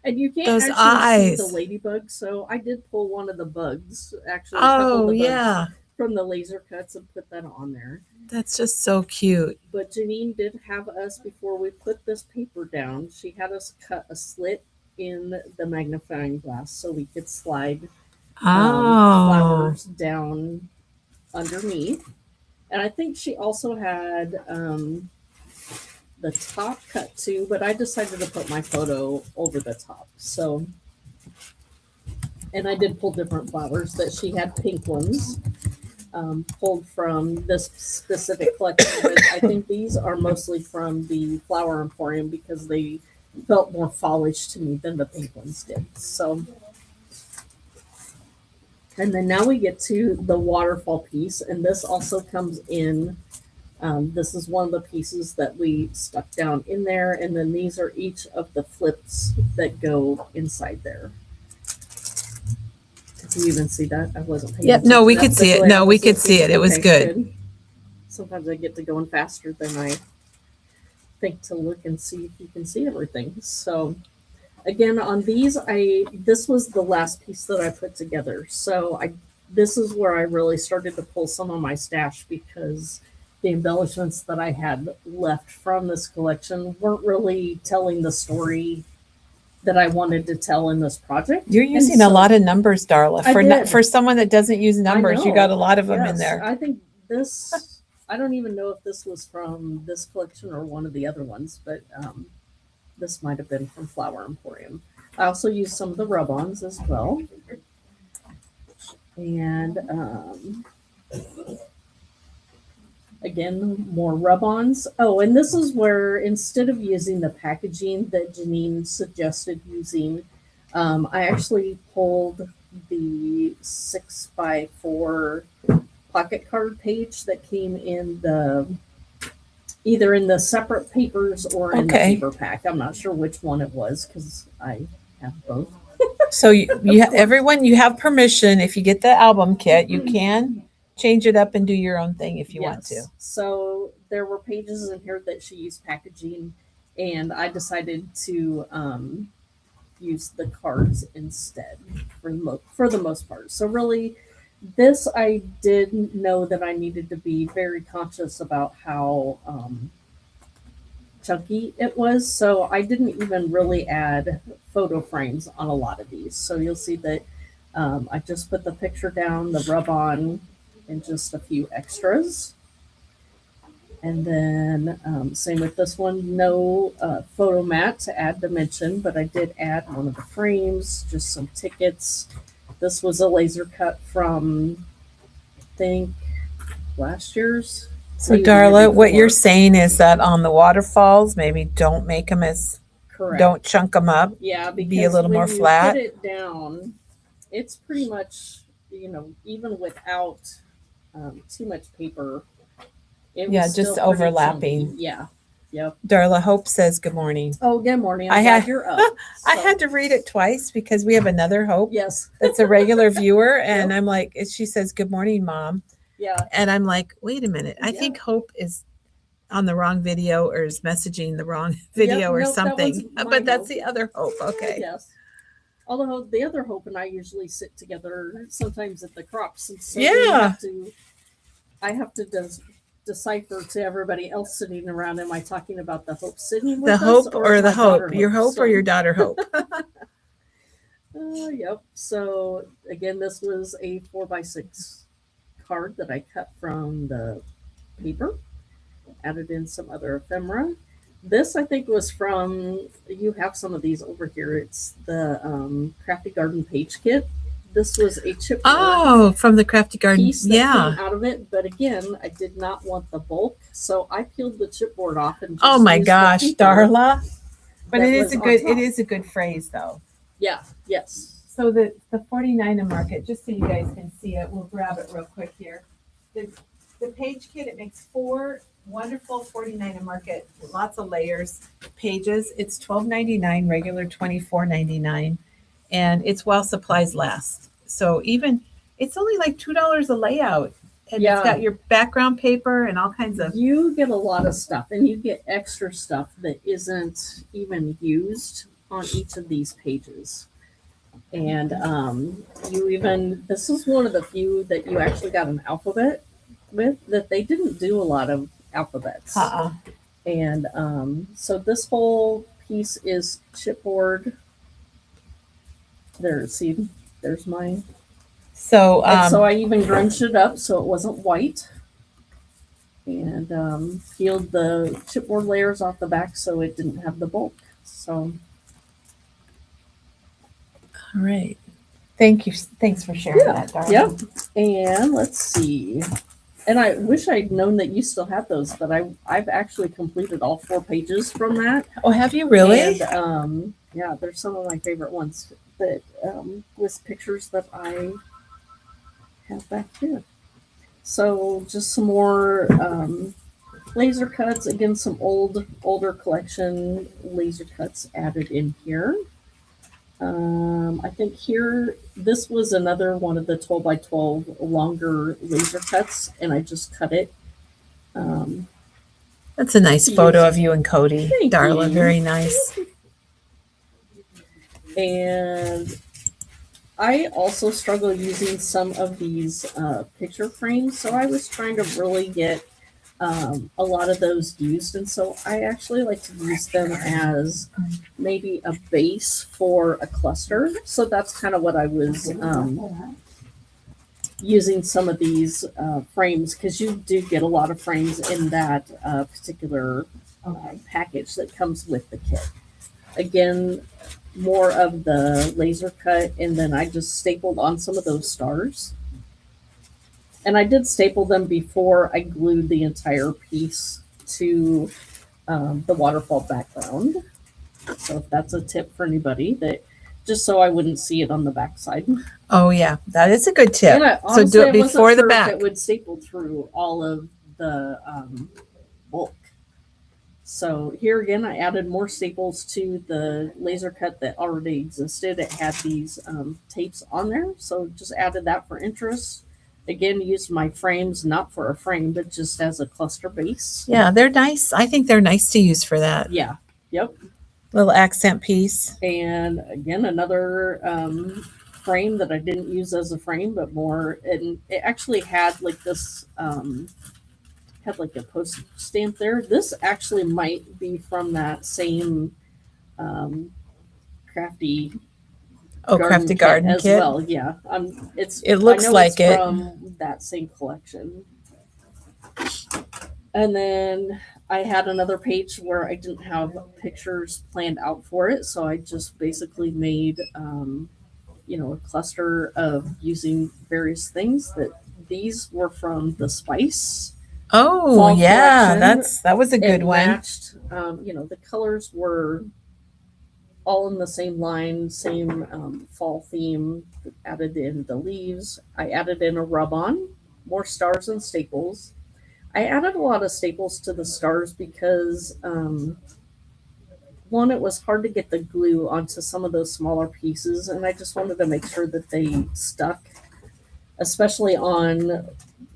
And you can't Those actually see eyes. the ladybug, so I did pull one of the bugs, actually a couple oh of the bugs yeah, from the laser cuts and put that on there. that's just so cute. But Janine did have us, before we put this paper down, she had us cut a slit in the magnifying glass so we could slide Oh, flowers down underneath. And I think she also had the top cut too, but I decided to put my photo over the top. So, and I did pull different flowers, that she had pink ones pulled from this specific collection. But I think these are mostly from the Flower Emporium because they felt more fallish to me than the pink ones did. So, and then now we get to the waterfall piece, and this also comes in. This is one of the pieces that we stuck down in there, and then these are each of the flips that go inside there. Did you even see that? I wasn't paying Yep, no, attention we that could see it. quickly. No, I we was could see looking- it. It was okay, good. Sometimes I get to going faster than think to look and see if you can see everything. So again, on these, this was the last piece that I put together. So this is where I really started to pull some of my stash, because the embellishments that I had left from this collection weren't really telling the story that I wanted to tell in this project. You're using a lot of numbers, Darla. I did. For someone that doesn't use numbers, you got a lot of them in Yes, there. I think this, I don't even know if this was from this collection or one of the other ones, but this might have been from Flower Emporium. I also used some of the rub-ons as well. And again, more rub-ons. Oh, and this is where, instead of using the packaging that Janine suggested using, I actually pulled the 6x4 pocket card page that came in either in the separate papers or in the paper pack. I'm not sure which one it was, because I have both. So everyone, you have permission. If you get the album kit, you can change it up and do your own thing if you want to. So there were pages in here that she used packaging, and I decided to use the cards instead for the most part. So really, this, I did know that I needed to be very conscious about how chunky it was. So I didn't even really add photo frames on a lot of these. So you'll see that I just put the picture down, the rub-on, and just a few extras. And then same with this one, no photo mat to add dimension, but I did add one of the frames, just some tickets. This was a laser cut from, I think, last year's. So Darla, what you're saying is that on the waterfalls, maybe don't make them as, correct. Don't chunk them up. Yeah, because be a little when more you flat. put it down, it's pretty much, even without too much paper. It was just still pretty overlapping. chunky. Yeah. Yep. Darla, Hope says good morning. Oh, good morning. I I'm had- glad you're up. I So, had to read it twice because we have another Hope yes. that's a regular viewer. And Yep. I'm like, she says, good morning, Mom. Yeah. And I'm like, wait a minute. I Yeah. think Hope is on the wrong video or is messaging the wrong video or nope, that something. one's my But that's Hope. the other Hope. Okay. Yes. Although the other Hope and I usually sit together sometimes at the crops. And so Yeah. I have to decipher to everybody else sitting around. Am I talking about the Hope sitting with The us? Hope or the my daughter Hope? Your Hope or your daughter Hope? Yep. So again, this was a 4x6 card that I cut from the paper, added in some other ephemera. This, I think, was from, you have some of these over here. It's the Crafty Garden page kit. This was a chipboard Oh, from the Crafty Garden. piece that Yeah. came out of it. But again, I did not want the bulk, so I peeled the chipboard off and just Oh my used the gosh, paper Darla. But that it was is a on good top. it is a good phrase though. Yeah. Yes. So the 49 a market, just so you guys can see it, we'll grab it real quick here. The page kit, it makes 4 wonderful 49 a market, lots of layers, pages. It's $12.99, regular $24.99, and it's while supplies last. So even it's only like $2 a layout, and Yeah. it's got your background paper and all kinds of. You get a lot of stuff, and you get extra stuff that isn't even used on each of these pages. And this is one of the few that you actually got an alphabet with, that they didn't do a lot of alphabets. And so this whole piece is chipboard. There's mine. So And so I even grunged it up so it wasn't white. And peeled the chipboard layers off the back so it didn't have the bulk. So all right. Thank you. Thanks for sharing that, Darla. Yep. And let's see. And I wish I'd known that you still have those, but I've actually completed all 4 pages from that. Oh, have you really? And yeah, there's some of my favorite ones that with pictures that I have back here. So just some more laser cuts. Again, some older collection laser cuts added in here. I think here, this was another one of the 12 by 12 longer laser cuts, and I just cut it That's a nice photo of you and Cody, Thank Darla. you. Very nice. And I also struggle using some of these picture frames, so I was trying to really get a lot of those used, and so I actually like to use them as maybe a base for a cluster. So that's kind of what I was using some of these frames, because you do get a lot of frames in that particular package that comes with the kit. Again, more of the laser cut, and then I just stapled on some of those stars. And I did staple them before I glued the entire piece to the waterfall background. So if that's a tip for anybody, that just so I wouldn't see it on the backside. Oh yeah, that is a good tip. And So do it before the back. It would staple through all of the bulk. So here again, I added more staples to the laser cut that already existed. It had these tapes on there, so just added that for interest. Again, used my frames not for a frame, but just as a cluster base. Yeah, they're nice. I think they're nice to use for that. Yeah, yep. Little accent piece. And again, another frame that I didn't use as a frame, but more, and it actually had like this, had like a postage stamp there. This actually might be from that same crafty Crafty garden as kit. well. Yeah, It looks I know like it's it. from that same collection. And then I had another page where I didn't have pictures planned out for it, so I just basically made a cluster of using various things. That these were from the Spice. Oh Fall yeah, collection. that was a good It one. matched, the colors were all in the same line, same fall theme. Added in the leaves. I added in a rub-on, more stars and staples. I added a lot of staples to the stars because one, it was hard to get the glue onto some of those smaller pieces, and I just wanted to make sure that they stuck, especially on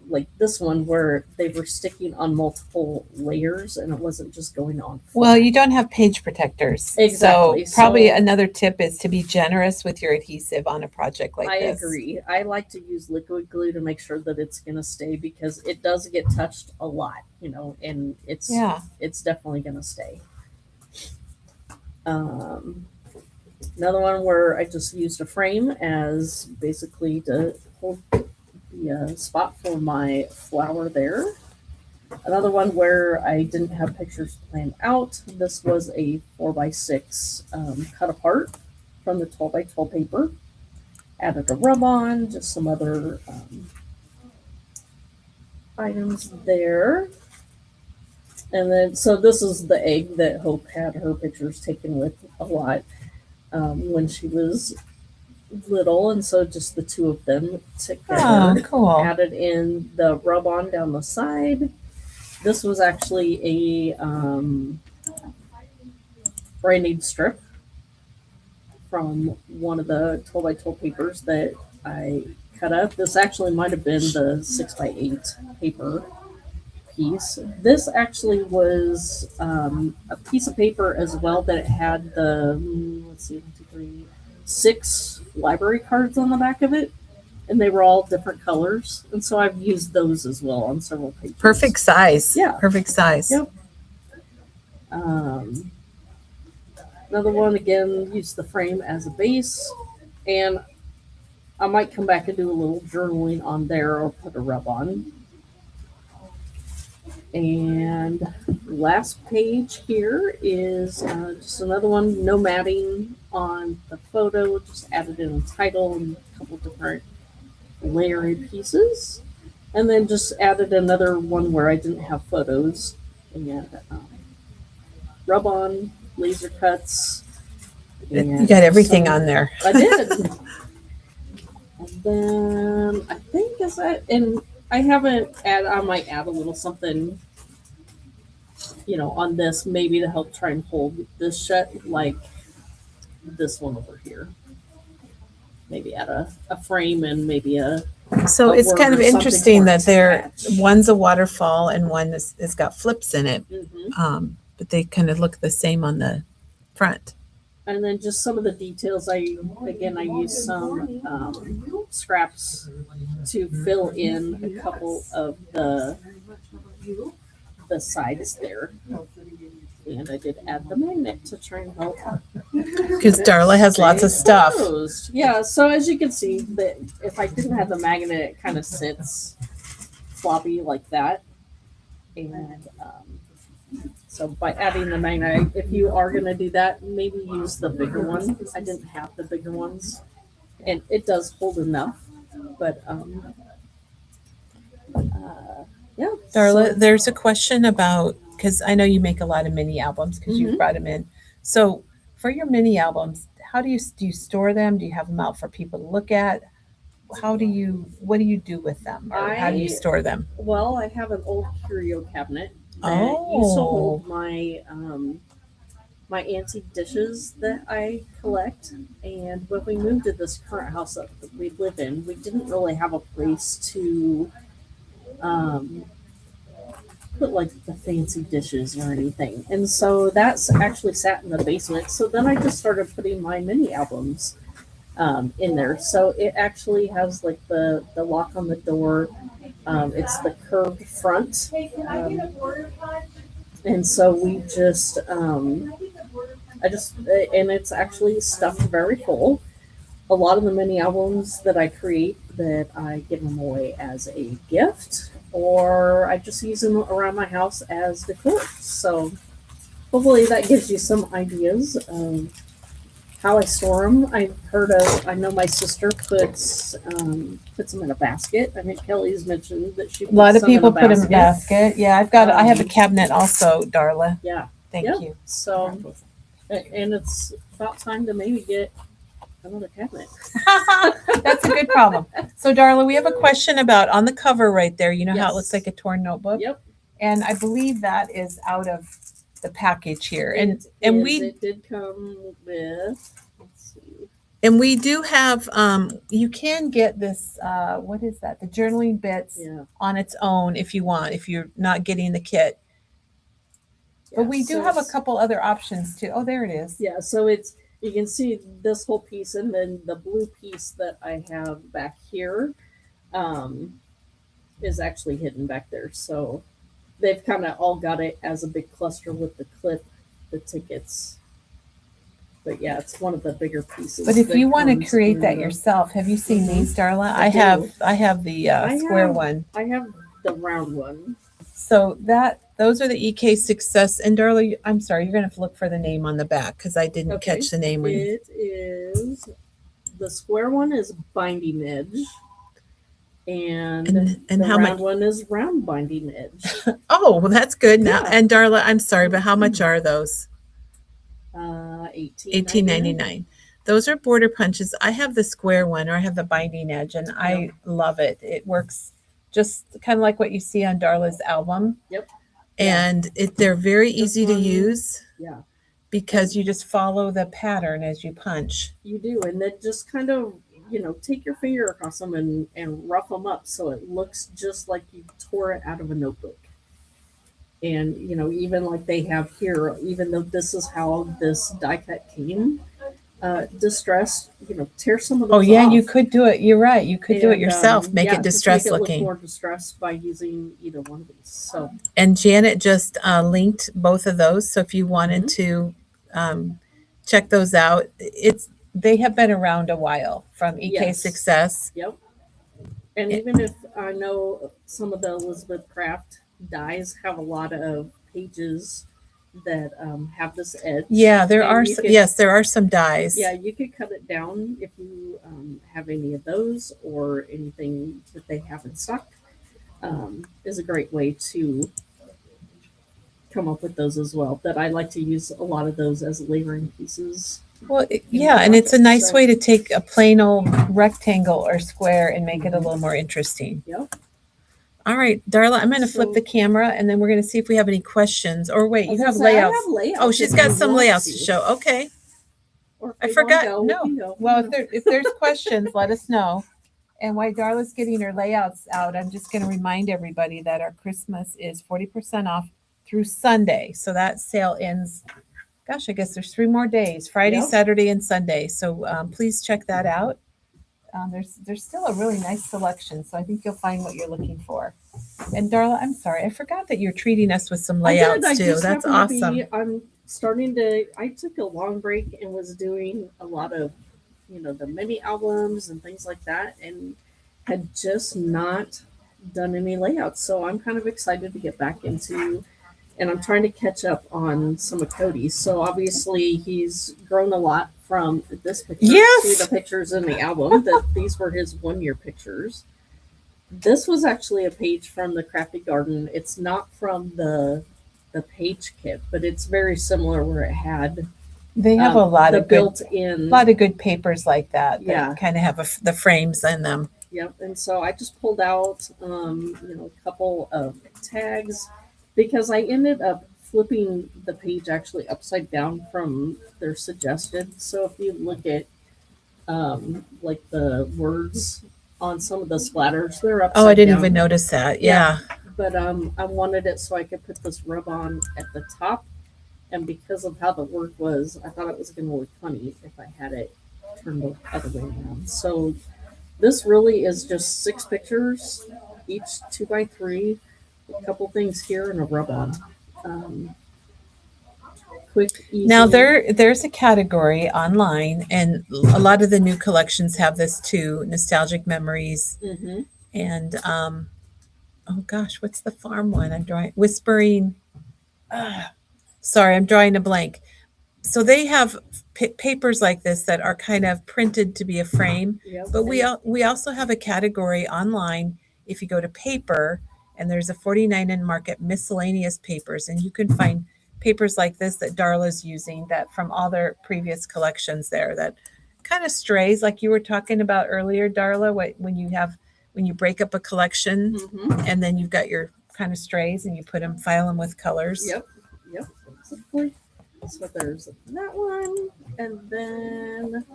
like this one where they were sticking on multiple layers and it wasn't just going on flat. Well, you don't have page protectors. Exactly. So probably So- another tip is to be generous with your adhesive on a project like I this. agree. I like to use liquid glue to make sure that it's going to stay, because it does get touched a lot, and it's definitely going to stay. Another one where I just used a frame as basically to hold the spot for my flower there. Another one where I didn't have pictures planned out. This was a 4x6 cut apart from the 12x12 paper. Added a rub-on, just some other items there. And then, so this is the egg that Hope had her pictures taken with a lot when she was little, and so just the two of them together. Oh, cool. Added in the rub-on down the side. This was actually a branding strip from one of the 12x12 papers that I cut up. This actually might have been the 6x8 paper piece. This actually was a piece of paper as well that it had the, 6 library cards on the back of it, and they were all different colors, and so I've used those as well on several pages. Perfect size. Yeah. Perfect size. Yep. Another one, again, use the frame as a base, and I might come back and do a little journaling on there or put a rub on. And last page here is just another one, no matting on the photo, just added in a title and a couple different layering pieces. And then just added another one where I didn't have photos, and rub on, laser cuts. You got everything on there. I did. And then I think is that, and I haven't I might add a little something, on this, maybe to help try and hold this shut, like this one over here. Maybe add a frame and maybe a So a it's word kind of or something interesting for it that to they're catch. one's a waterfall and one is got flips in it. Mhm. But they kind of look the same on the front. And then just some of the details. I use some scraps to fill in a couple of the sides there. And I did add the magnet to try and help. Because Darla has lots of Stay stuff. closed. Yeah, so as you can see, that if I didn't have the magnet, it kind of sits floppy like that. And so by adding the magnet, if you are going to do that, maybe use the bigger one. I didn't have the bigger ones, and it does hold enough. But yeah, Darla, so- there's a question about, because I know you make a lot of mini albums because you've Mhm. brought them in. So for your mini albums, how do you store them? Do you have them out for people to look at? What do you do with them? Or how do you store them? Well, I have an old curio cabinet that used to Oh, hold my antique dishes that I collect. And when we moved to this current house that we live in, we didn't really have a place to um, put like the fancy dishes or anything. And so that's actually sat in the basement. So then I just started putting my mini albums in there. So it actually has like the lock on the door. It's the curved front. And so we just, and it's actually stuffed very full. A lot of the mini albums that I create, that I give them away as a gift, or I just use them around my house as decor. So hopefully that gives you some ideas of how I store them. I know my sister puts them in a basket. I think Kelly's mentioned that she a puts lot of some people put them in a basket. basket. Yeah, I have a cabinet also, Darla. Yeah. Thank Yeah. you. So, and it's about time to maybe get another cabinet. That's a good problem. So, Darla, we have a question about on the cover right there. You know how it Yes. looks like a torn notebook? Yep. And I believe that is out of the package here. It did come with, let's see. And we do have you can get this what is that? The journaling bits Yeah. on its own if you want, if you're not getting the kit. But we do so have a it's- couple other options too. Oh, there it is. Yeah, so you can see this whole piece, and then the blue piece that I have back here is actually hidden back there. So they've kind of all got it as a big cluster with the clip, the tickets. But yeah, it's one of the bigger pieces. But if that you want to comes create in that the- yourself, have you seen Mhm. these, Darla? I do. I have the I square have- one. I have the round one. So those are the EK Success. And Darla, I'm sorry, you're gonna have to look for the name on the back because I didn't Okay. catch the name. It is the square one is binding edge, and And the how round much? one is round binding edge. Oh, well, that's good. Now, Yeah. and Darla, I'm sorry, but how much are those? 18.99. $18.99. Those are border punches. I have the square one, or I have the binding edge, and I love it. It works just kind of like what you see on Darla's album. Yep. And they're very This easy to one- use Yeah, because you just follow the pattern as you punch. you do, and then just kind of take your finger across them and rough them up so it looks just like you tore it out of a notebook. And even like they have here, even though this is how this die cut came, distressed, tear some of those Oh yeah, off. you could do it. You're right. You could do it And, yourself. Make yeah, it just distressed make it look looking. more distressed by using either one of these. So And Janet just linked both of those. So if you wanted Mm-hmm. to check those out, they have been around a while from EK Yes. Success. yep. And It- even if I know some of the Elizabeth Craft dies have a lot of pages that have this edge. Yeah, there and are. you could- Yes, there are some dies. Yeah, you could cut it down if you have any of those or anything that they have in stock. Is a great way to come up with those as well. But I like to use a lot of those as layering pieces. Well, in yeah, the and it's a project, nice so- way to take a plain old rectangle or square and make it a little more interesting. Yep. All right, Darla, I'm going to flip So- the camera and then we're going to see if we have any questions. Or wait, I was you have gonna say, I layouts. have layouts Oh, she's if got you some want layouts to show. Okay. Or if I you wanna forgot. go, we No. can go. Well, if there's questions, let us know. And while Darla's getting her layouts out, I'm just going to remind everybody that our Christmas is 40% off through Sunday. So that sale ends, gosh, I guess there's 3 more days, Friday, Yep. Saturday, and Sunday. So please check that out. There's still a really nice selection. So I think you'll find what you're looking for. And Darla, I'm sorry, I forgot that you're treating us with some layouts I too. just That's happened to awesome. I'm starting to. I took a long break and was doing a lot of, the mini albums and things like that, and had just not done any layouts. So I'm kind of excited to get back into, and I'm trying to catch up on some of Cody's. So obviously he's grown a lot from this picture Yes. to the pictures in the album. That these were his 1-year pictures. This was actually a page from the Crafty Garden. It's not from the page kit, but it's very similar where it had They have a lot the of good, built-in. papers like that. Yeah. That kind of have the frames in them. Yep. And so I just pulled out, a couple of tags because I ended up flipping the page actually upside down from their suggested. So if you look at like the words on some of the splatters, they're upside down. Oh, I didn't even notice that. Yeah. But I wanted it so I could put this rub on at the top. And because of how the work was, I thought it was going to look funny if I had it turned the other way around. So this really is just 6 pictures, each 2x3, a couple things here, and a rub on. Quick, easy. Now there's a category online, and a lot of the new collections have this too. Nostalgic memories, Mm-hmm. and oh gosh, what's the farm one? I'm drawing whispering. Sorry, I'm drawing a blank. So they have papers like this that are kind of printed to be a frame. Yep. But we also have a category online. If you go to paper, and there's a 49 in market miscellaneous papers, and you can find papers like this that Darla's using that from all their previous collections there that kind of strays, like you were talking about earlier, Darla, when you break up a collection Mm-hmm. and then you've got your kind of strays and you file them with colors. Yep. Exactly. So there's that one, and then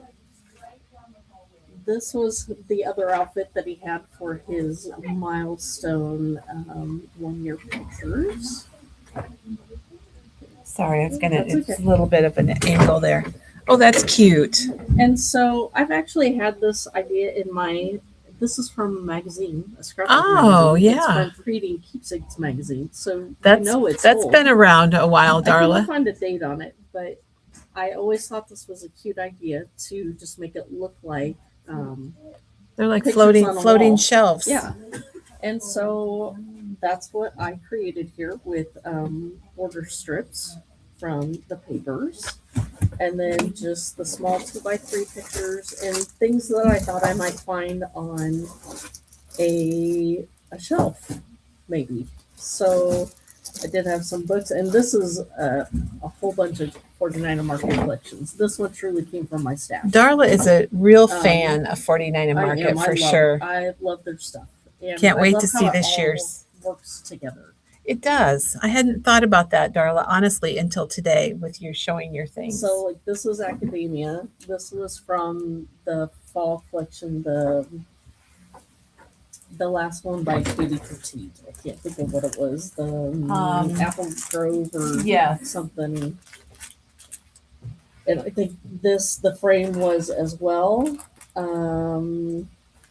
this was the other outfit that he had for his milestone 1-year pictures. Sorry, That's it's okay. a little bit of an angle there. Oh, that's cute. And so I've actually had this idea in my. This is from a magazine, a scrapbook Oh, magazine. yeah. It's from Creating Keepsakes magazine. So That's it's that's old. been around a while, I couldn't Darla. find a date on it, but I always thought this was a cute idea to just make it look like They're like pictures floating on a floating wall. shelves. Yeah. And so that's what I created here with border strips from the papers, and then just the small 2x3 pictures and things that I thought I might find on a shelf, maybe. So I did have some books, and this is a whole bunch of 49er Market collections. This one truly came from my stash. Darla is a real fan of 49 and I Market am. for sure. I love their stuff. And Can't I wait love to see how it this all year's. works together. It does. I hadn't thought about that, Darla, honestly, until today with you showing your things. So like this was academia. This was from the fall collection, the last one by Katie Petite. I can't think of what it was. The Apple Grove or Yeah. something. And I think the frame was as well. A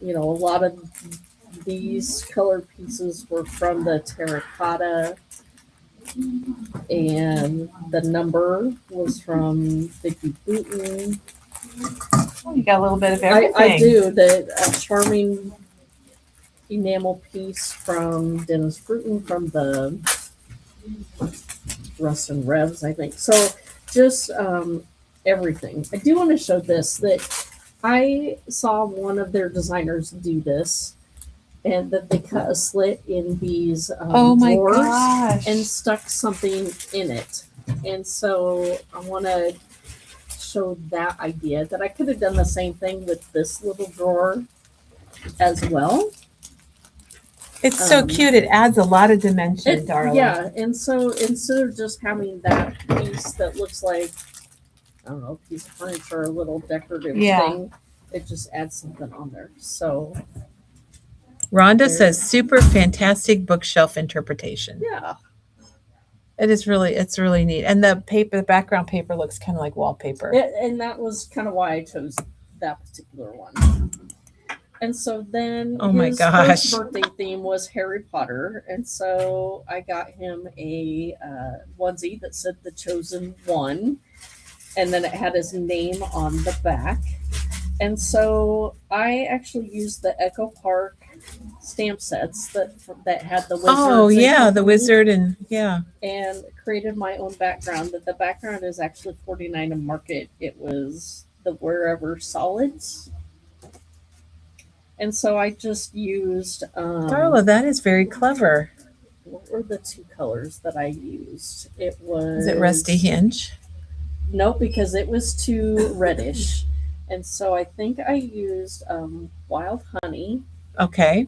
lot of these color pieces were from the terracotta, and the number was from Vicky Booton. Oh, you got a little bit of everything. I do. The charming enamel piece from Dennis Bruton from the Rust and Revs, I think. So just everything. I do want to show this, that I saw one of their designers do this, and that they cut a slit in these Oh my drawers gosh. and stuck something in it. And so I want to show that idea, that I could have done the same thing with this little drawer as well. It's so cute. It adds a lot of dimension, Darla. Yeah, and so instead of just having that piece that looks like, I don't know, a piece of furniture, a little decorative Yeah. thing, it just adds something on there. So Rhonda says super fantastic bookshelf interpretation. yeah, It's really neat. And the background paper looks kind of like wallpaper. and that was kind of why I chose that particular one. And so then Oh my his gosh. first birthday theme was Harry Potter, and so I got him a onesie that said "The Chosen One," and then it had his name on the back. And so I actually used the Echo Park stamp sets that had the wizards. Oh and yeah, the company, wizard and yeah. and created my own background. That the background is actually $49 a market. It was the Wherever Solids. And so I just used Darla, that is very clever. what were the two colors that I used? It was Is it Rusty Hinge? Nope, because it was too reddish. And so I think I used Wild Honey Okay.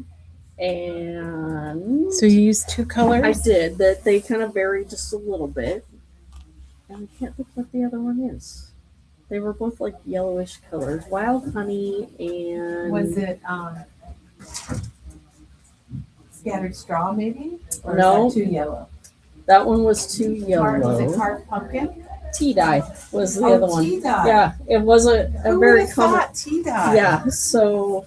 and So you used two colors? I did. That they kind of vary just a little bit. And I can't think what the other one is. They were both like yellowish colors. Wild Honey and Was it scattered straw maybe? Or No. is that too yellow? that one was too yellow. Was it carved pumpkin? Tea dye was the other one. Tea dye. Yeah, it wasn't a Who very would've common. thought tea dye? Yeah, so,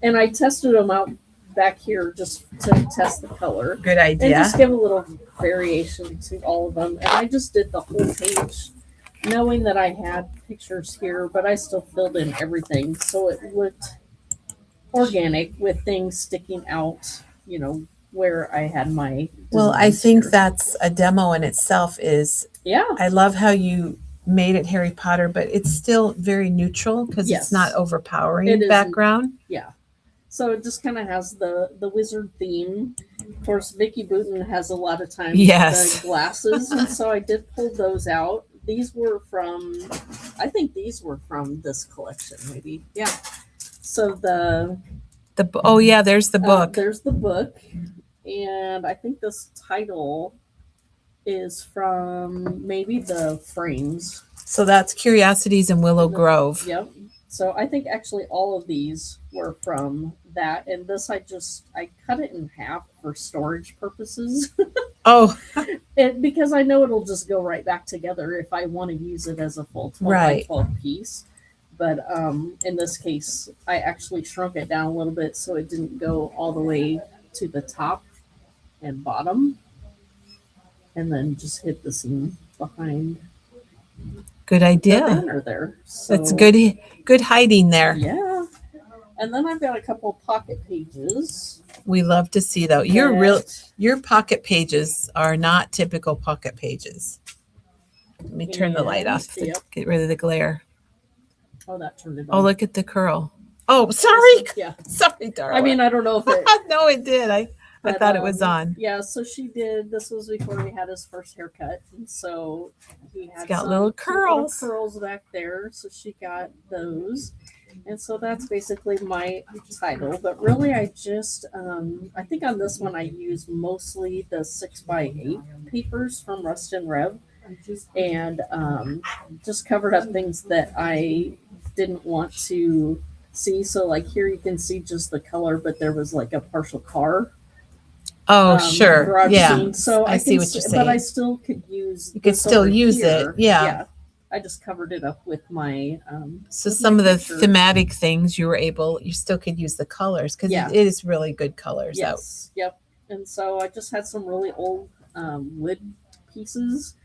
and I tested them out back here just to test the color Good and idea. just give a little variation to all of them. And I just did the whole page, knowing that I had pictures here, but I still filled in everything so it looked organic with things sticking out. You know where I had my. Well, I designs think here. that's a demo in itself is Yeah. I love how you made it Harry Potter, but it's still very neutral because Yes. it's not overpowering It isn't. background. Yeah. So it just kind of has the wizard theme. Of course, Vicky Booten has a lot of times Yes. the glasses, and so I did pull those out. These were from, I think these were from this collection, maybe. Yeah. So Oh yeah, there's the book. there's the book, and I think this title is from maybe the frames. So that's Curiosities in Willow Grove. Yep. So I think actually all of these were from that, and this I cut it in half for storage purposes, Oh, because I know it'll just go right back together if I want to use it as a full 12 Right. by 12 piece. But in this case, I actually shrunk it down a little bit so it didn't go all the way to the top and bottom, and then just hit the seam behind good the idea. banner there. So, That's good hiding there. Yeah. And then I've got a couple pocket pages. We love to see though. Your pocket pages are not typical pocket pages. Let me turn the light off to Yep. get rid of the glare. Oh, that turned it Oh, on. look at the curl. Oh, sorry. Yeah. Sorry, Darla. I mean, I don't know if it. no, it did. I but, thought it was on. Yeah, so she did. This was before he had his first haircut, and so he had got some little cute little curls. curls back there. So she got those, and so that's basically my title. But really, I just I think on this one I used mostly the 6x8 papers from Rust and Rev, and just covered up things that I didn't want to see. So like here you can see just the color, but there was like a partial car. Oh, sure. garage Yeah. scene. So I see can what you're But I saying. still could use. You could this still over use here. it. Yeah. I just covered it up with my. So with some my of the picture. thematic things you still could use the colors because Yeah. it is really good colors out. Yes. Yep. And so I just had some really old wood pieces,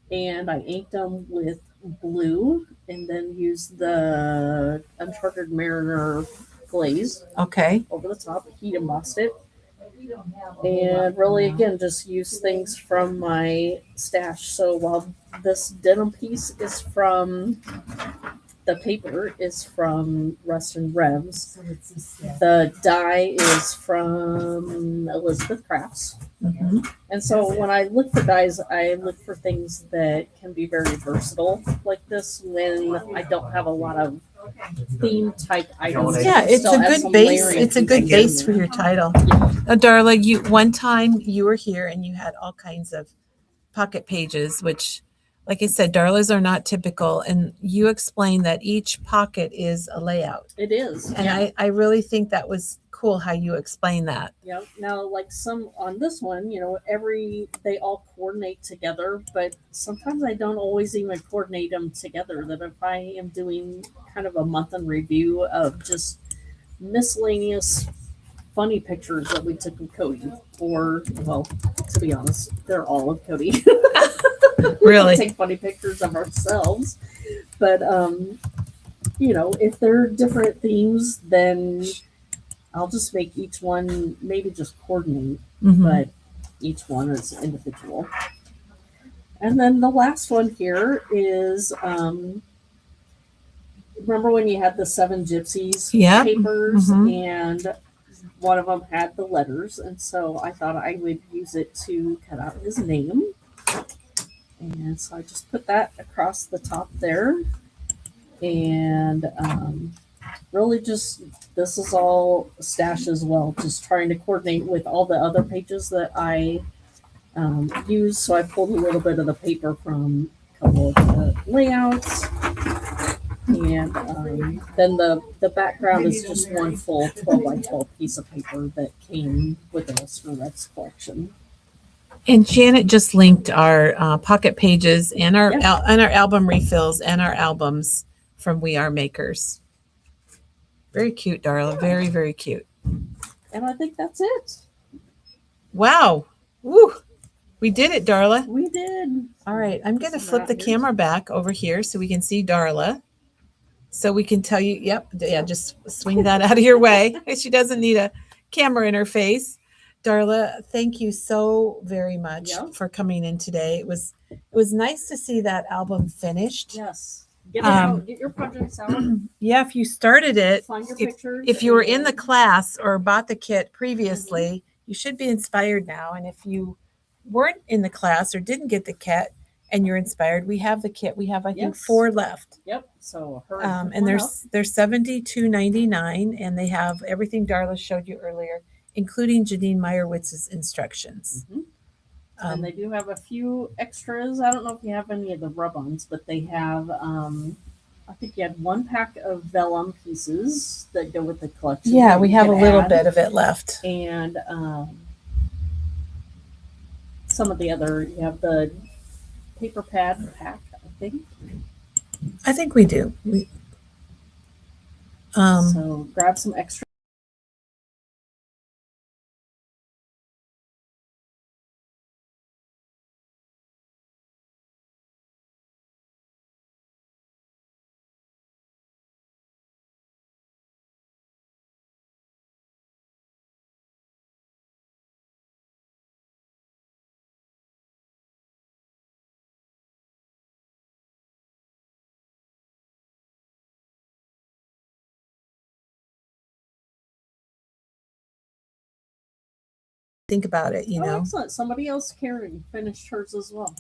and I inked them with blue, and then used the Uncharted Mariner glaze Okay. over the top, heat embossed it. And really, again, just use things from my stash. So while this denim piece is from the paper is from Rust and Revs, the dye is from Elizabeth Crafts. Mhm. And so when I look for dyes, I look for things that can be very versatile, like this, when I don't have a lot of theme type items. Yeah, it's Still a have good some base. layering It's a good pieces base in for there. your title. Yeah. Now, Darla, one time you were here and you had all kinds of pocket pages, which like I said, Darla's are not typical, and you explained that each pocket is a layout. It is. And Yeah. I really think that was cool how you explained that. Yeah. Now, like some on this one, they all coordinate together, but sometimes I don't always even coordinate them together. That if I am doing kind of a month in review of just miscellaneous funny pictures that we took of Cody, or, well, to be honest, they're all of Cody. We Really? take funny pictures of ourselves, but if they're different themes, then I'll just make each one maybe just coordinate, Mhm. but each one is individual. And then the last one here is remember when you had the 7 gypsies Yep. papers, Mhm. and one of them had the letters, and so I thought I would use it to cut out his name. And so I just put that across the top there. And really just, this is all stash as well, just trying to coordinate with all the other pages that I use. So I pulled a little bit of the paper from a couple of the layouts. And then the background is just one full 12 by 12 piece of paper that came with the Mr. Rex collection. And Janet just linked our pocket pages and our Yep. and our album refills and our albums from We Are Makers. Very cute, Darla. Very, very cute. And I think that's it. Wow. Woo. We did it, Darla. We did. All right. I'm going to Some flip the wrappers. camera back over here so we can see Darla. So we can tell you, yep, yeah, just swing that out of your way. She doesn't need a camera in her face. Darla, thank you so very much Yep. for coming in today. It was nice to see that album finished. Yes. Get it out. Get your projects out. Yeah, if you started it, Find your if, pictures. if you were in the and- class or bought the kit previously, you should be inspired now. And if you weren't in the class or didn't get the kit and you're inspired, we have the kit. We have, I think, Yes. 4 left. Yep. So hurry. And they're $72.99, and they have everything Darla showed you earlier, including Janine Meyerwitz's instructions. And they do have a few extras. I don't know if you have any of the rub-ons, but they have. I think you had 1 pack of vellum pieces that go with the collection. Yeah, that we you have a can little add. bit of it left. And some of the other. You have the paper pad pack, I think. I think we do. So grab some extra. Think about it, you Oh, know. excellent. Somebody else, Karen, finished hers as well.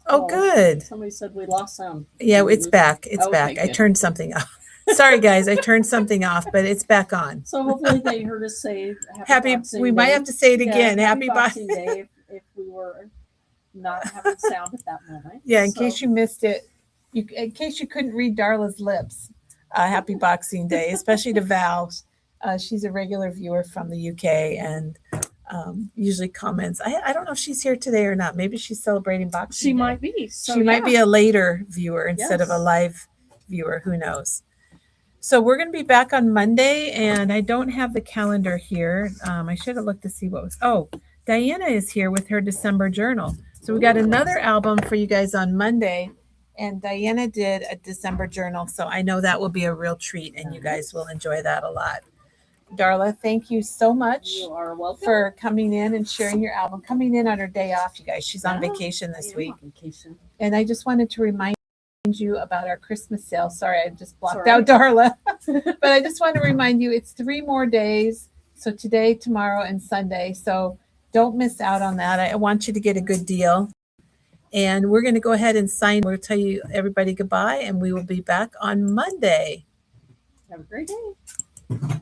Oh, good. Somebody said we lost sound. Yeah, it's back. It's Okay, back. I good. turned something off. Sorry, guys. I turned something off, but it's back on. So hopefully they heard us say Happy. Boxing We Day. might have to say it Yeah, again. happy Happy Boxing Boxing Day if we were not having sound at that moment. Yeah, in So, case you missed it, in case you couldn't read Darla's lips, happy Boxing Day, especially to Val. She's a regular viewer from the UK and usually comments. I don't know if she's here today or not. Maybe she's celebrating Boxing she Day. might be. So She might be yeah. a later viewer instead of a Yes. live viewer. Who knows? So we're going to be back on Monday, and I don't have the calendar here. I should have looked to see what was. Oh, Diana is here with her December journal. So we got another album for you guys on Monday, and Diana did a December journal. So I know that will be a real treat, and you guys will enjoy that a lot. Darla, thank you so much You are welcome. for coming in and sharing your album. Coming in on her day off, you guys. She's on Yeah, vacation I this am week. on vacation. And I just wanted to remind you about our Christmas sale. Sorry, I just blocked all out Darla. But I just want to remind you it's 3 more days. So today, tomorrow, and Sunday. So don't miss out on that. I want you to get a good deal. And we're going to go ahead and sign. We'll tell you everybody goodbye, and we will be back on Monday. Have a great day.